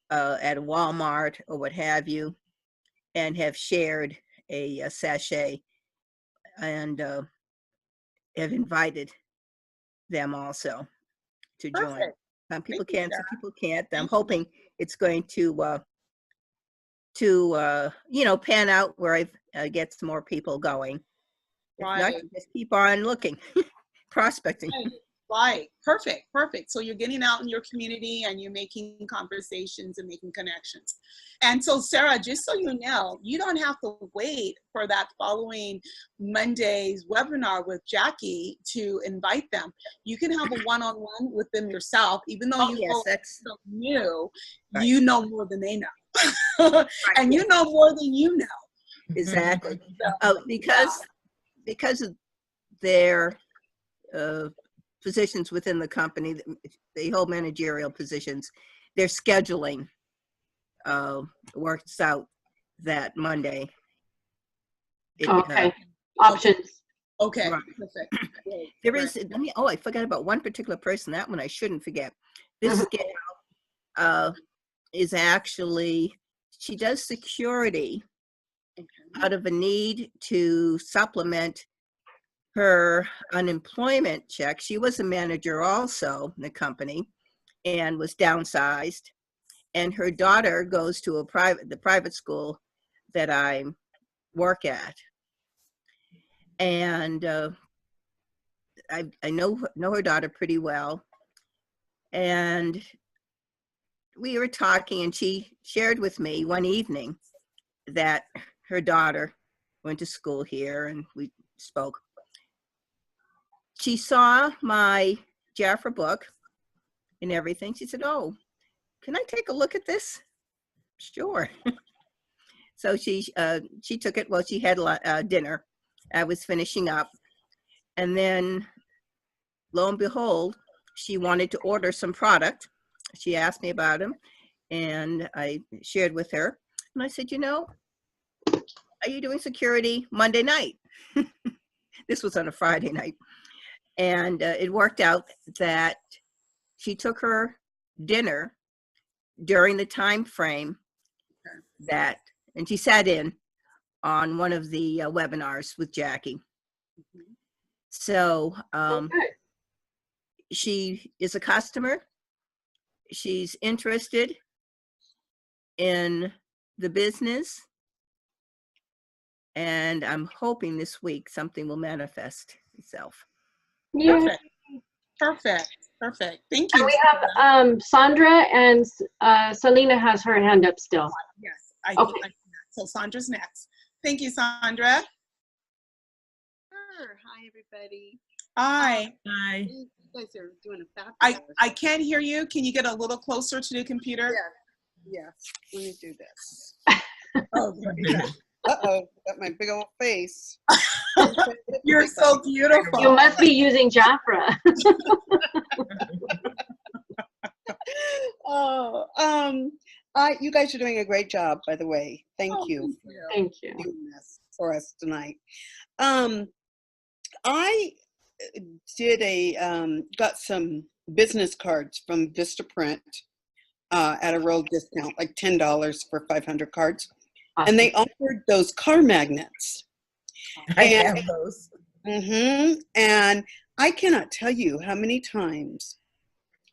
at a Walmart or what have you, and have shared a sachet, and have invited them also to join. perfect. Some people Thank you, can, some Sarah. people can't. I'm Thank you. hoping it's going to pan out where I get some more people going. If not, Right. you just keep on looking, prospecting. Right. Perfect. Perfect. So you're getting out in your community and you're making conversations and making connections. And so, Sarah, just so you know, you don't have to wait for that following Monday's webinar with Jackie to invite them. You can have a one-on-one with them yourself, even though you Yes, both that's are new, right. you know more than they know. And you know more than you know. Exactly. So, Because of their positions within the company, they hold managerial positions, their scheduling works out that Monday. Okay, options. okay. Right. Perfect. Great, There great. is, I forgot about one particular person, that one I shouldn't forget. This gal is actually, she does security out of a need to supplement her unemployment check. She was a manager also in the company and was downsized. And her daughter goes to the private school that I work at. And I know her daughter pretty well. And we were talking, and she shared with me one evening that her daughter went to school here, and we spoke. She saw my Jaffa book and everything. She said, "Oh, can I take a look at this?" Sure. So she took it. Well, she had dinner. I was finishing up, and then lo and behold, she wanted to order some product. She asked me about them, and I shared with her. And I said, are you doing security Monday night? This was on a Friday night. And it worked out that she took her dinner during the time frame and she sat in on one of the webinars with Jackie. So she is a customer. She's interested in the business. And I'm hoping this week something will manifest itself. Yeah. Perfect. Perfect. Perfect. Thank you. We have Sandra and Selena has her hand up still. Yes, I Okay. think so. Sandra's next. Thank you, Sandra. Sure. Hi, everybody. Hi. Hi. You guys are doing a fabulous. I can't hear you. Can you get a little closer to the computer? Yes. Let me do this. Oh, uh-oh. Got my big old face. You're so beautiful. You must be using Jafra. Oh, you guys are doing a great job, by the way. Thank Oh, you Thank you. for doing this for us tonight. I got some business cards from Vistaprint at a real discount, like $10 for 500 cards. Awesome. And they offered those car magnets. I And- have those. And I cannot tell you how many times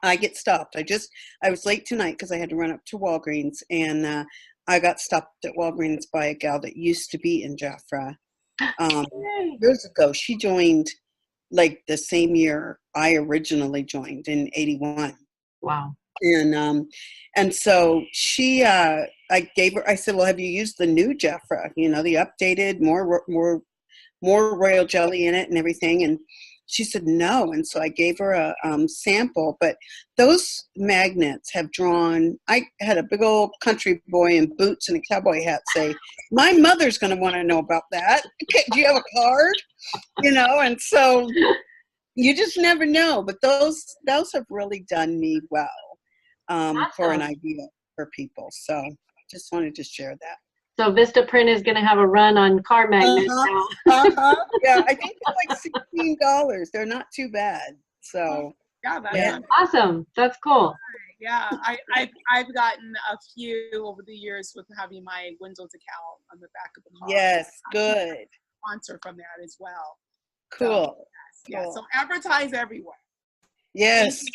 I get stopped. I was late tonight because I had to run up to Walgreens, and I got stopped at Walgreens by a gal that used to be in Jafra years ago. She joined like the same year I originally joined in '81. Wow. And so she, I said, well, have you used the new Jafra? You know, the updated, more royal jelly in it and everything. And she said no. And so I gave her a sample. But those magnets have drawn. I had a big old country boy in boots and a cowboy hat say, "My mother's going to want to know about that. Okay, do you have a card?" You know, and so you just never know. But those have really done me well. For an idea for people. So just wanted to share that. So Vistaprint is going to have a run on car magnets now. Yeah, I think it's like $16. They're not too bad. So Yeah, that's Yeah. Awesome. That's cool. yeah. I've gotten a few over the years with having my Windows account on the back of the car. yes, good. Sponsor from that as well. Cool. Yeah. Cool. So advertise everywhere. Yes, Thank you,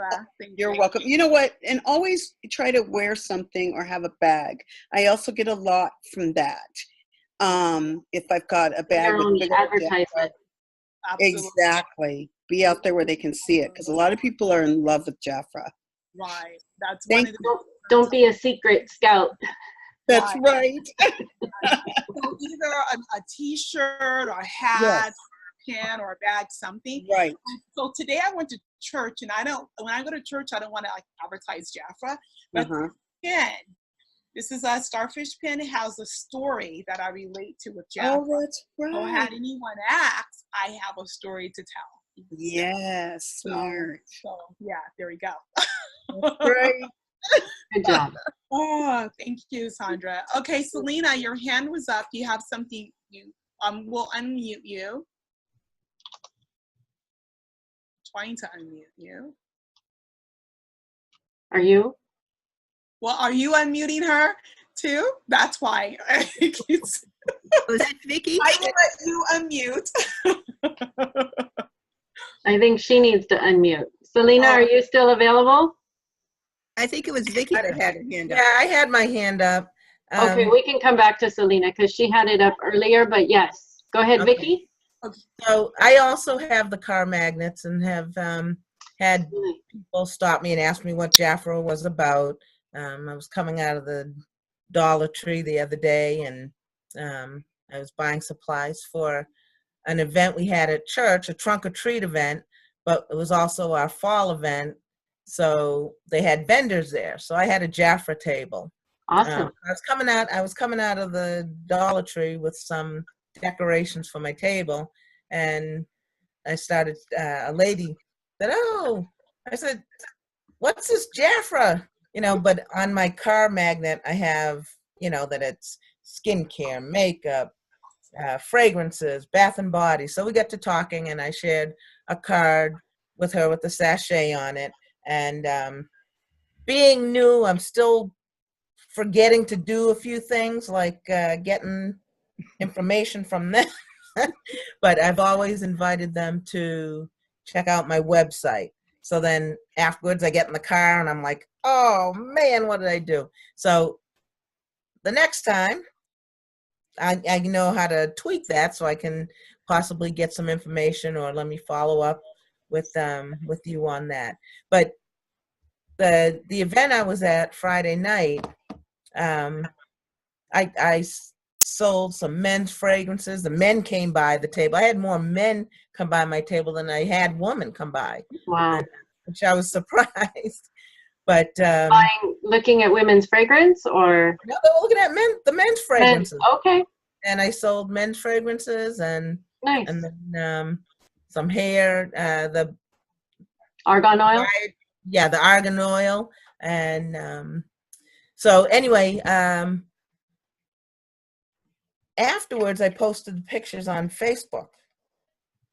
Sandra. Thank you're you. welcome. You know what? And always try to wear something or have a bag. I also get a lot from that. If I've got a bag Your with own big old advertisement. Absolutely. exactly. Be out there where they can see it, because a lot of people are in love with Jafra. Right. That's Thank one of the. Don't be a secret scout. That's right. So either a T-shirt or a hat, Yes. or a pin or a bag, something. Right. So today I went to church, and when I go to church, I don't want to like advertise Jafra, but Uh-huh. pin. This is a starfish pin. It has a story that I relate to with Jafra. Oh, that's So had right. anyone asked, I have a story to tell. Yes, smart. So yeah, there we go. Great. Good job. Oh, thank you, Sandra. Okay, Selena, your hand was up. You have something we'll unmute you. Trying to unmute you. Are you? Oh, Well, are you unmuting her too? That's why. Was that Vicky? I can let you unmute. I think she needs to unmute. Selena, are you still available? I think it was Vicky that had her hand up. Yeah, I had my hand up. Okay, we can come back to Selena because she had it up earlier, but yes. Go ahead, Okay. Vicky. So I also have the car magnets and have had people stop me and ask me what Jafra was about. I was coming out of the Dollar Tree the other day, and I was buying supplies for an event we had at church, a trunk or treat event, but it was also our fall event. So they had vendors there. So I had a Jafra table. Awesome. I was coming out of the Dollar Tree with some decorations for my table, and I started, a lady said, "Oh," I said, "What's this Jafra?" You know, but on my car magnet, I have, that it's skincare, makeup, fragrances, bath and body. So we got to talking, and I shared a card with her with the sachet on it. And being new, I'm still forgetting to do a few things like getting information from them. But I've always invited them to check out my website. So then afterwards I get in the car and I'm like, oh man, what did I do? So the next time, I know how to tweak that so I can possibly get some information, or let me follow up with you on that. But the event I was at Friday night, I sold some men's fragrances. The men came by the table. I had more men come by my table than I had women come by. Wow. Which I was surprised. But Looking at women's fragrance, or no, they were looking at the men's fragrances. okay, And I sold men's fragrances and nice. and then some hair, the Argan oil. yeah, the argan oil, and so anyway, afterwards I posted the pictures on Facebook,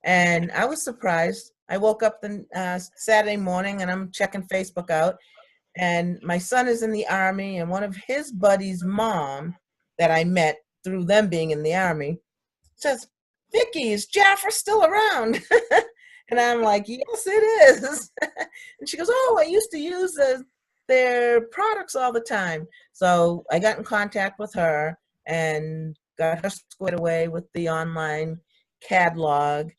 and I was surprised. I woke up the Saturday morning and I'm checking Facebook out, and my son is in the Army, and one of his buddies' mom that I met through them being in the Army says, "Vicky, is Jafra still around?" And I'm like, "Yes, it is." And she goes, "Oh, I used to use their products all the time." So I got in contact with her and got her squared away with the online catalog.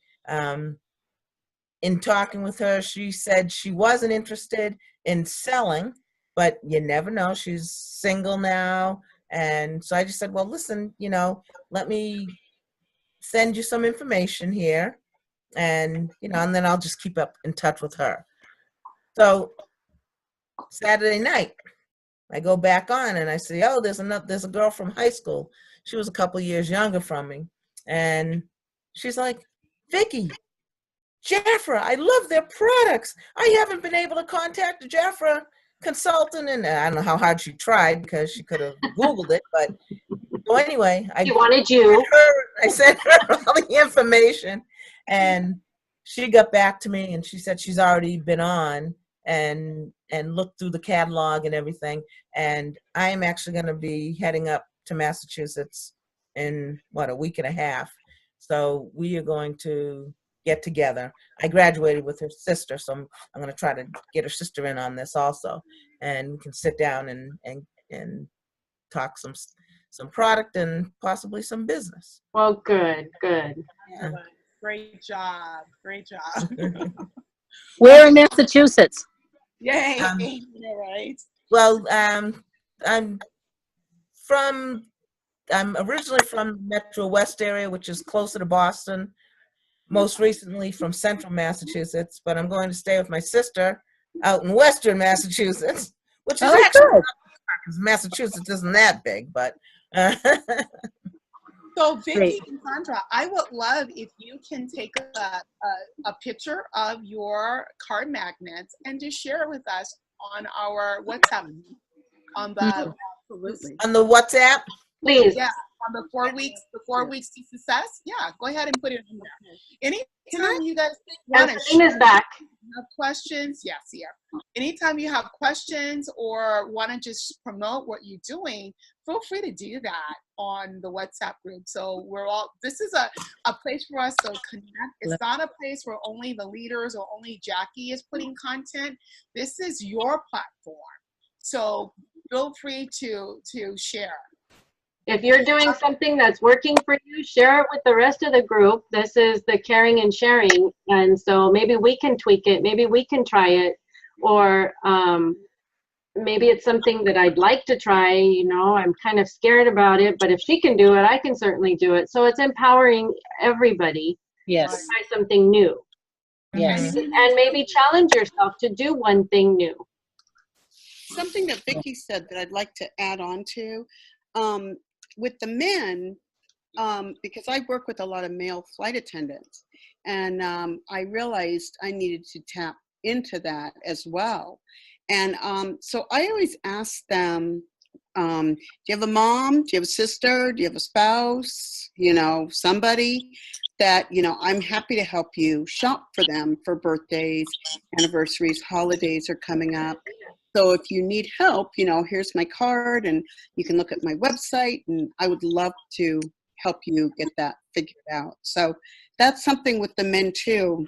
In talking with her, she said she wasn't interested in selling, but you never know. She's single now. And so I just said, well, listen, let me send you some information here, and and then I'll just keep up in touch with her. So Saturday night, I go back on and I say, oh, there's a girl from high school. She was a couple years younger from me, and she's like, Vicky, Jafra, I love their products. I haven't been able to contact a Jafra consultant, and I don't know how hard she tried because she could have Googled it, but so anyway, I sent her all the information, and she got back to me and she said she's already been on and looked through the catalog and everything. And I am actually going to be heading up to Massachusetts in a week and a half. So we are going to get together. I graduated with her sister, so I'm going to try to get her sister in on this also, and we can sit down and talk some product and possibly some business. Well, good. Yeah. Great job. Where in Massachusetts? Yay. Right. Well, I'm originally from Metro West area, which is closer to Boston. Most recently from Central Massachusetts, but I'm going to stay with my sister out in Western Massachusetts, which is actually not because Massachusetts isn't that big, but. So Vicky and Sandra, I would love if you can take a picture of your card magnets and just share it with us on our WhatsApp, on the on the WhatsApp, please. Yeah, on the 4 weeks to success. Yeah, go ahead and put it in there. Anytime you guys want to share, back. Have questions, yes, yeah. Anytime you have questions or want to just promote what you're doing, feel free to do that on the WhatsApp group. So this is a place for us to connect. It's not a place where only the leaders or only Jackie is putting content. This is your platform. So feel free to share. If you're doing something that's working for you, share it with the rest of the group. This is the caring and sharing. And so maybe we can tweak it. Maybe we can try it. Or maybe it's something that I'd like to try. I'm kind of scared about it. But if she can do it, I can certainly do it. So it's empowering everybody to try something new. Yes. And maybe challenge yourself to do one thing new. Something that Vicky said that I'd like to add on to. With the men, because I work with a lot of male flight attendants, and I realized I needed to tap into that as well. And so I always ask them, do you have a mom? Do you have a sister? Do you have a spouse? Somebody that, I'm happy to help you shop for them for birthdays, anniversaries, holidays are coming up. So if you need help, here's my card and you can look at my website, and I would love to help you get that figured out. So that's something with the men too,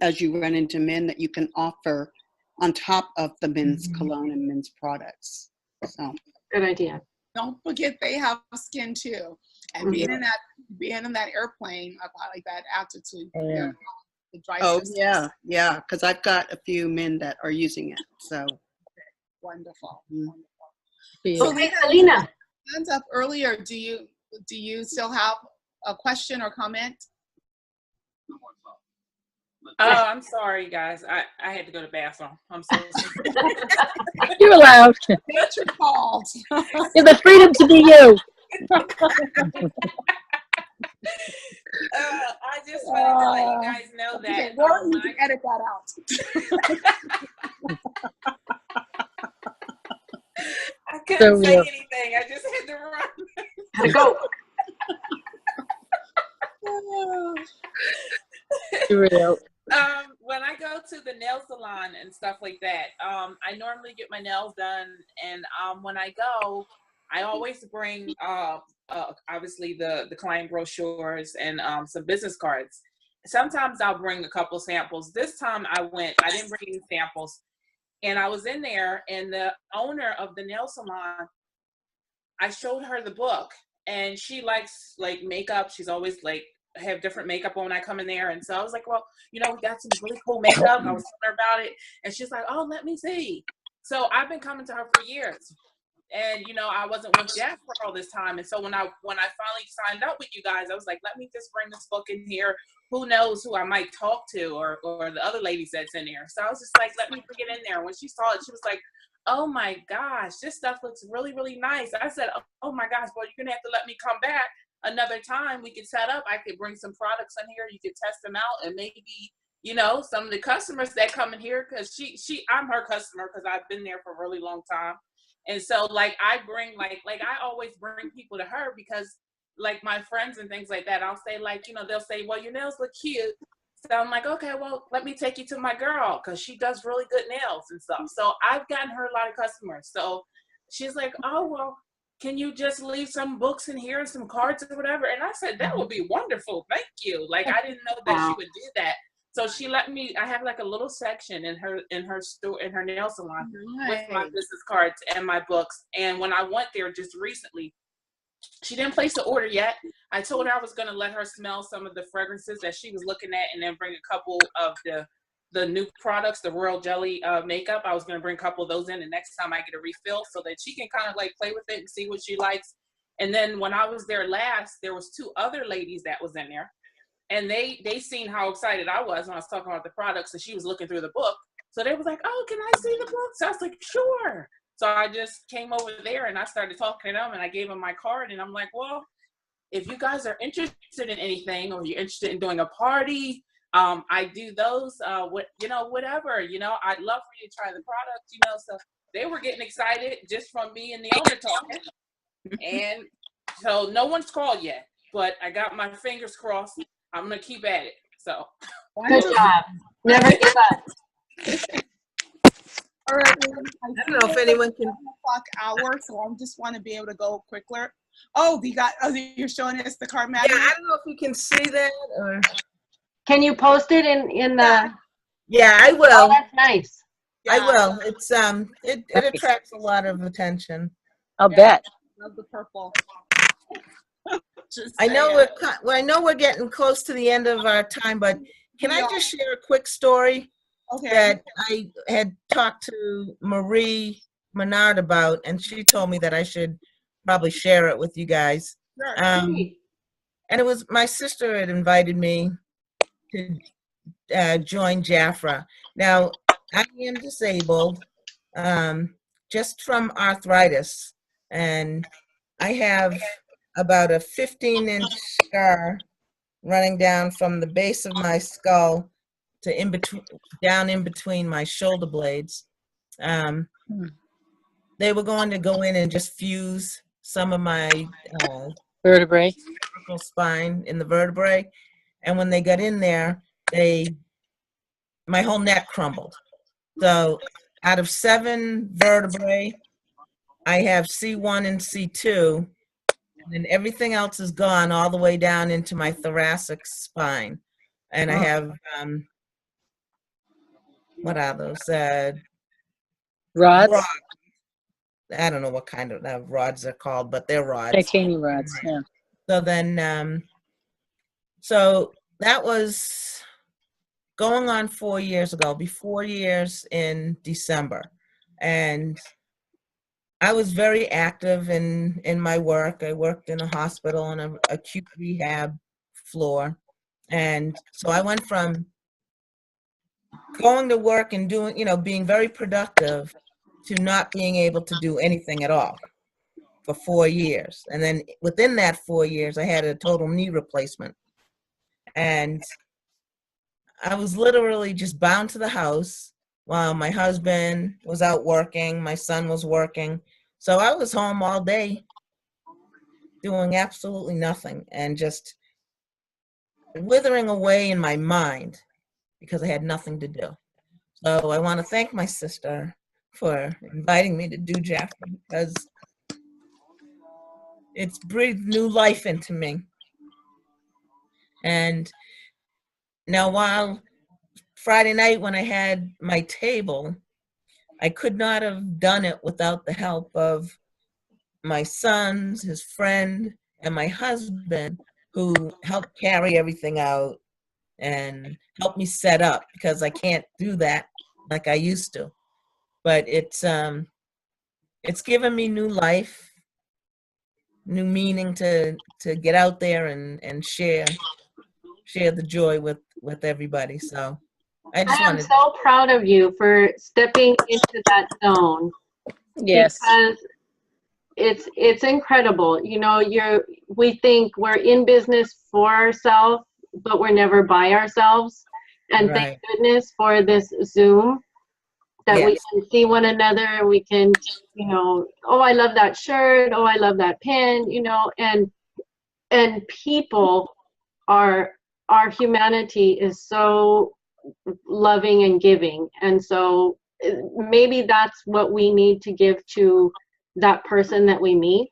as you run into men, that you can offer on top of the men's cologne and men's products. So good idea. Don't forget they have skin too. And being in that airplane like that altitude, Yeah. the dry Oh, system. yeah, because I've got a few men that are using it. So Wonderful. Mm. So Okay, Lena, Selena. hands up earlier. Do you still have a question or comment? Oh, I'm sorry, guys. I had to go to the bathroom. I'm so sorry. You're allowed. Nature called. You have the freedom to be you. I just wanted to let you guys know that Okay, Laura, you when can edit that out. I couldn't say real. anything. I just had to run. Gotta go. You're real. When I go to the nail salon and stuff like that, I normally get my nails done, and when I go, I always bring obviously the client brochures and some business cards. Sometimes I'll bring a couple samples. This time I didn't bring any samples, and I was in there, and the owner of the nail salon, I showed her the book, and she likes like makeup. She's always like have different makeup on when I come in there. And so I was like, well, we got some really cool makeup. I was telling her about it, and she's like, oh, let me see. So I've been coming to her for years. And I wasn't with Jeff for all this time. And so when I finally signed up with you guys, I was like, let me just bring this book in here. Who knows who I might talk to, or the other ladies that's in there. So I was just like, let me bring it in there. When she saw it, she was like, oh my gosh, this stuff looks really, really nice. I said, oh my gosh, well, you're gonna have to let me come back another time. We could set up. I could bring some products in here. You could test them out, and maybe some of the customers that come in here, because I'm her customer because I've been there for a really long time. And so like I bring like I always bring people to her, because like my friends and things like that, I'll say like, they'll say, well, your nails look cute. So I'm like, okay, well, let me take you to my girl, because she does really good nails and stuff. So I've gotten her a lot of customers. So she's like, oh, well, can you just leave some books in here and some cards or whatever? And I said, that would be wonderful. Thank you. Like, I didn't know that she would do that. So she let me, I have like a little section in her store, in her nail salon, with my business cards and my books. And when I went there just recently, she didn't place the order yet. I told her I was going to let her smell some of the fragrances that she was looking at, and then bring a couple of the new products, the Royal Jelly makeup. I was going to bring a couple of those in the next time I get a refill, so that she can kind of like play with it and see what she likes. And then when I was there last, there was 2 other ladies that was in there, and they seen how excited I was when I was talking about the products, and she was looking through the book. So they was like, oh, can I see the book? So I was like, sure. So I just came over there and I started talking to them, and I gave them my card, and I'm like, well, if you guys are interested in anything, or you're interested in doing a party, I do those, whatever, I'd love for you to try the product, so they were getting excited just from me and the owner talking. And so no one's called yet, but I got my fingers crossed. I'm going to keep at it. So. Good job. Never give up. All right, I don't know if anyone can. 11 o'clock hour, so I just want to be able to go quicker. Oh, you're showing us the card magnet? Yeah, I don't know if you can see that or. Can you post it in the? Yeah, I Oh, will. that's nice. I will. It's it attracts a lot of attention. I'll bet. Love the purple. I know we're getting close to the end of our time, but can I just share a quick story that I had talked to Marie Menard about, and she told me that I should probably share it with you guys. Sure. And it was my sister had invited me to join Jafra. Now, I am disabled just from arthritis, and I have about a 15-inch scar running down from the base of my skull to down in between my shoulder blades. They were going to go in and just fuse some of my Vertebrae. cervical spine in the vertebrae, and when they got in there, my whole neck crumbled. So out of 7 vertebrae, I have C1 and C2, and everything else is gone all the way down into my thoracic spine. And I have, what are those? Rods. I don't know what kind of rods they're called, but they're rods. Titanium rods, yeah. So then, so that was going on 4 years ago. I'll be 4 years in December. And I was very active in my work. I worked in a hospital on an acute rehab floor. And so I went from going to work and doing, being very productive to not being able to do anything at all for 4 years. And then within that 4 years, I had a total knee replacement. And I was literally just bound to the house while my husband was out working, my son was working. So I was home all day doing absolutely nothing and just withering away in my mind because I had nothing to do. So I want to thank my sister for inviting me to do Jaffra because it's breathed new life into me. And now while Friday night when I had my table, I could not have done it without the help of my sons, his friend, and my husband, who helped carry everything out and helped me set up because I can't do that like I used to. But it's given me new life, new meaning to get out there and share the joy with everybody. So I I just am wanted. so proud of you for stepping into that zone Yes. because it's incredible. We think we're in business for ourselves, but we're never by ourselves. And thank Right. goodness for this Zoom that we Yes. can see one another. We can, oh, I love that shirt. Oh, I love that pin, and people our humanity is so loving and giving. And so maybe that's what we need to give to that person that we meet.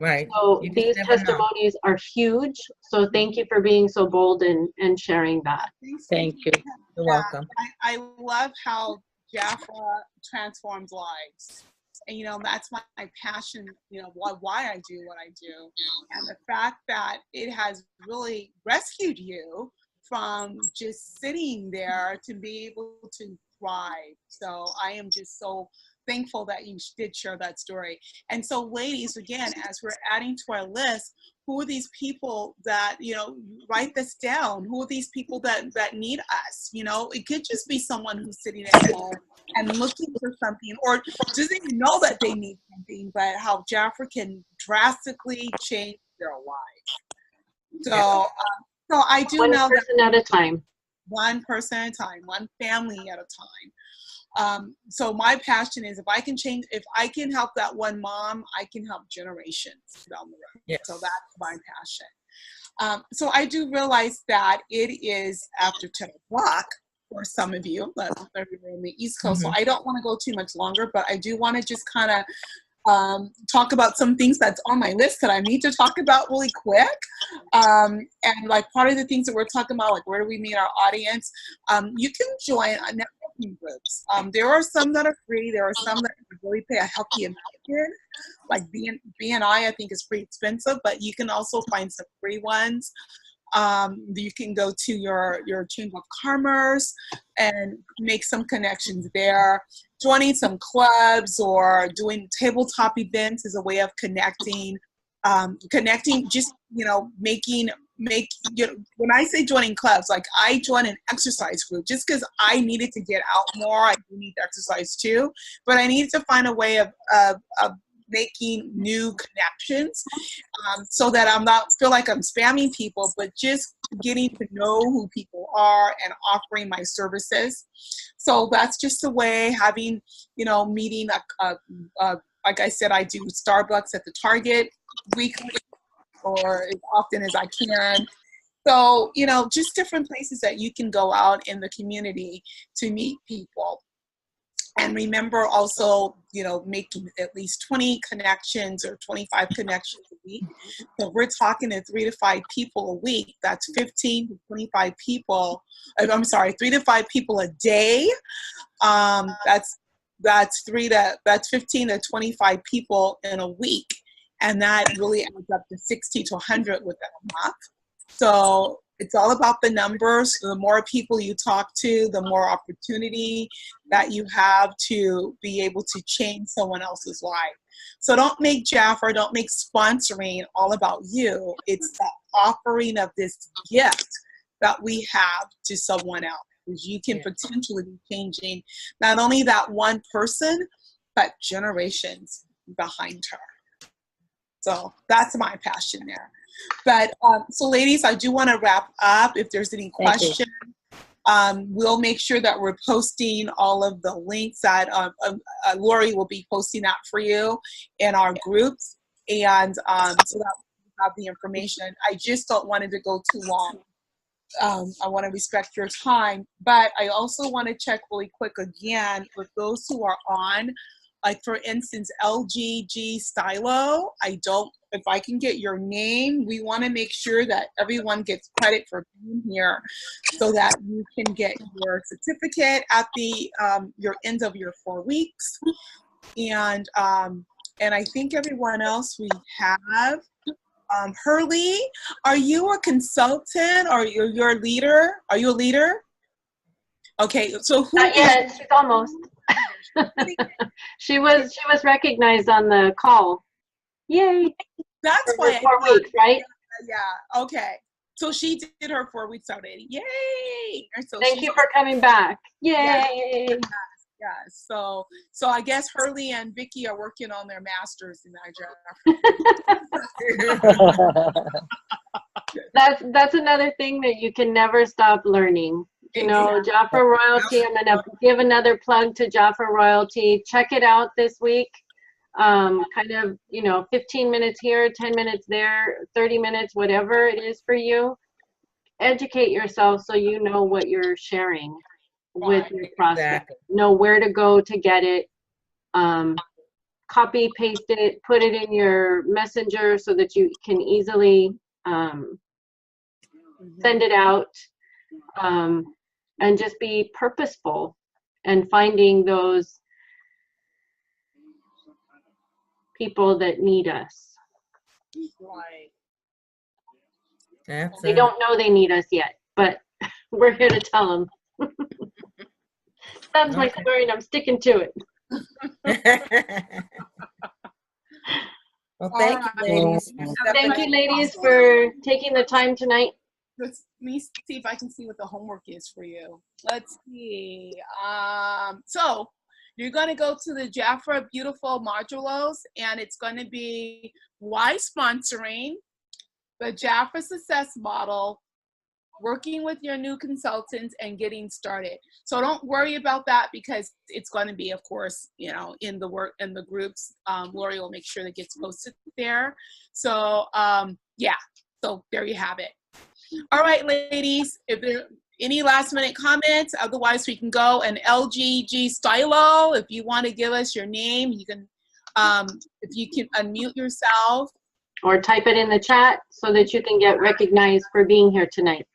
Right. So You just these never know. testimonies are huge. So thank you for being so bold and sharing that. Thank you. You're welcome. I love how Jaffra transforms lives. And that's my passion, why I do what I do. And the fact that it has really rescued you from just sitting there to be able to thrive. So I am just so thankful that you did share that story. And so ladies, again, as we're adding to our list, who are these people that, write this down? Who are these people that need us? It could just be someone who's sitting at home and looking for something, or doesn't even know that they need something, but how Jaffra can drastically change their life. So, so I do One know that person at a time. one person at a time, one family at a time. So my passion is if I can help that one mom, I can help generations down the road. Yes. So that's my passion. So I do realize that it is after 10 o'clock for some of you, but everywhere on the East Coast. So I don't want to go too much longer, but I do want to just kind of talk about some things that's on my list that I need to talk about really quick. And like part of the things that we're talking about, like where do we meet our audience? You can join networking groups. There are some that are free. There are some that really pay a hefty amount in. Like BNI, I think is pretty expensive, but you can also find some free ones. You can go to your Chamber of Commerce and make some connections there. Joining some clubs or doing tabletop events is a way of connecting. Just, when I say joining clubs, like I joined an exercise group just because I needed to get out more. I do need to exercise too, but I needed to find a way of making new connections so that I'm not feel like I'm spamming people, but just getting to know who people are and offering my services. So that's just a way having, meeting, like I said, I do Starbucks at the Target weekly or as often as I can. So, just different places that you can go out in the community to meet people. And remember also, making at least 20 connections or 25 connections a week. So we're talking to 3 to 5 people a week. That's 15 to 25 people. I'm sorry, 3 to 5 people a day. That's that's 15 to 25 people in a week, and that really adds up to 60 to 100 within a month. So it's all about the numbers. The more people you talk to, the more opportunity that you have to be able to change someone else's life. So don't make Jafra, don't make sponsoring all about you. It's the offering of this gift that we have to someone else. Because you can potentially be changing not only that one person, but generations behind her. So that's my passion there. But so ladies, I do want to wrap up. If there's any questions, we'll make sure that we're posting all of the links that Lori will be posting that for you in our groups. And so that we have the information. I just don't want it to go too long. I want to respect your time, but I also want to check really quick again with those who are on, like for instance, LGG Stylo. If I can get your name, we want to make sure that everyone gets credit for being here so that you can get your certificate at the your end of your 4 weeks. And I think everyone else we have. Hurley, are you a consultant or you're a leader? Are you a leader? Okay, so who? Not yet. She's almost. she was recognized on the call. Yay! That's for why. 4 weeks, right? Yeah. Okay. So she did her 4 weeks already. Yay! So thank you for coming back. Yay! Yeah. Yeah, so I guess Hurley and Vicky are working on their masters in Nigeria. That's another thing that you can never stop learning. You know, Jafra Royalty, I'm gonna give another plug to Jafra Royalty. Check it out this week. Kind of, 15 minutes here, 10 minutes there, 30 minutes, whatever it is for you. Educate yourself so you know what you're sharing with your prospect. Know where to go to get it. Copy, paste it, put it in your messenger so that you can easily send it out, and just be purposeful and finding those people that need us. They don't know they need us yet, but we're here to tell them. Sounds like swearing, I'm sticking to it. Well, thank you, ladies. Thank you, ladies, for taking the time tonight. Let me see if I can see what the homework is for you. Let's see. So you're going to go to the Jafra Beautiful Modulos, and it's going to be why sponsoring, the Jafra Success Model, working with your new consultants, and getting started. So don't worry about that because it's going to be, of course, in the groups. Lori will make sure that gets posted there. So yeah, so there you have it. All right, ladies, if there are any last minute comments, otherwise we can go. And LGG Stylo, if you want to give us your name, you can, if you can unmute yourself. Or type it in the chat so that you can get recognized for being here tonight.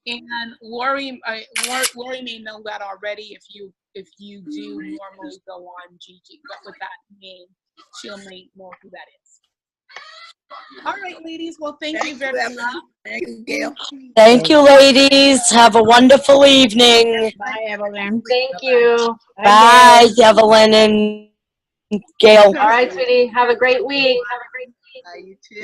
And Lori may know that already if you do normally go on GG, but with that name, she'll may know who that is. All right, ladies. Well, thank you very much. Thank you, Gail. Thank you, ladies. Have a wonderful evening. Bye, Evelyn. Thank you. Bye, Evelyn and Gail. All right, sweetie. Have a great week. You too.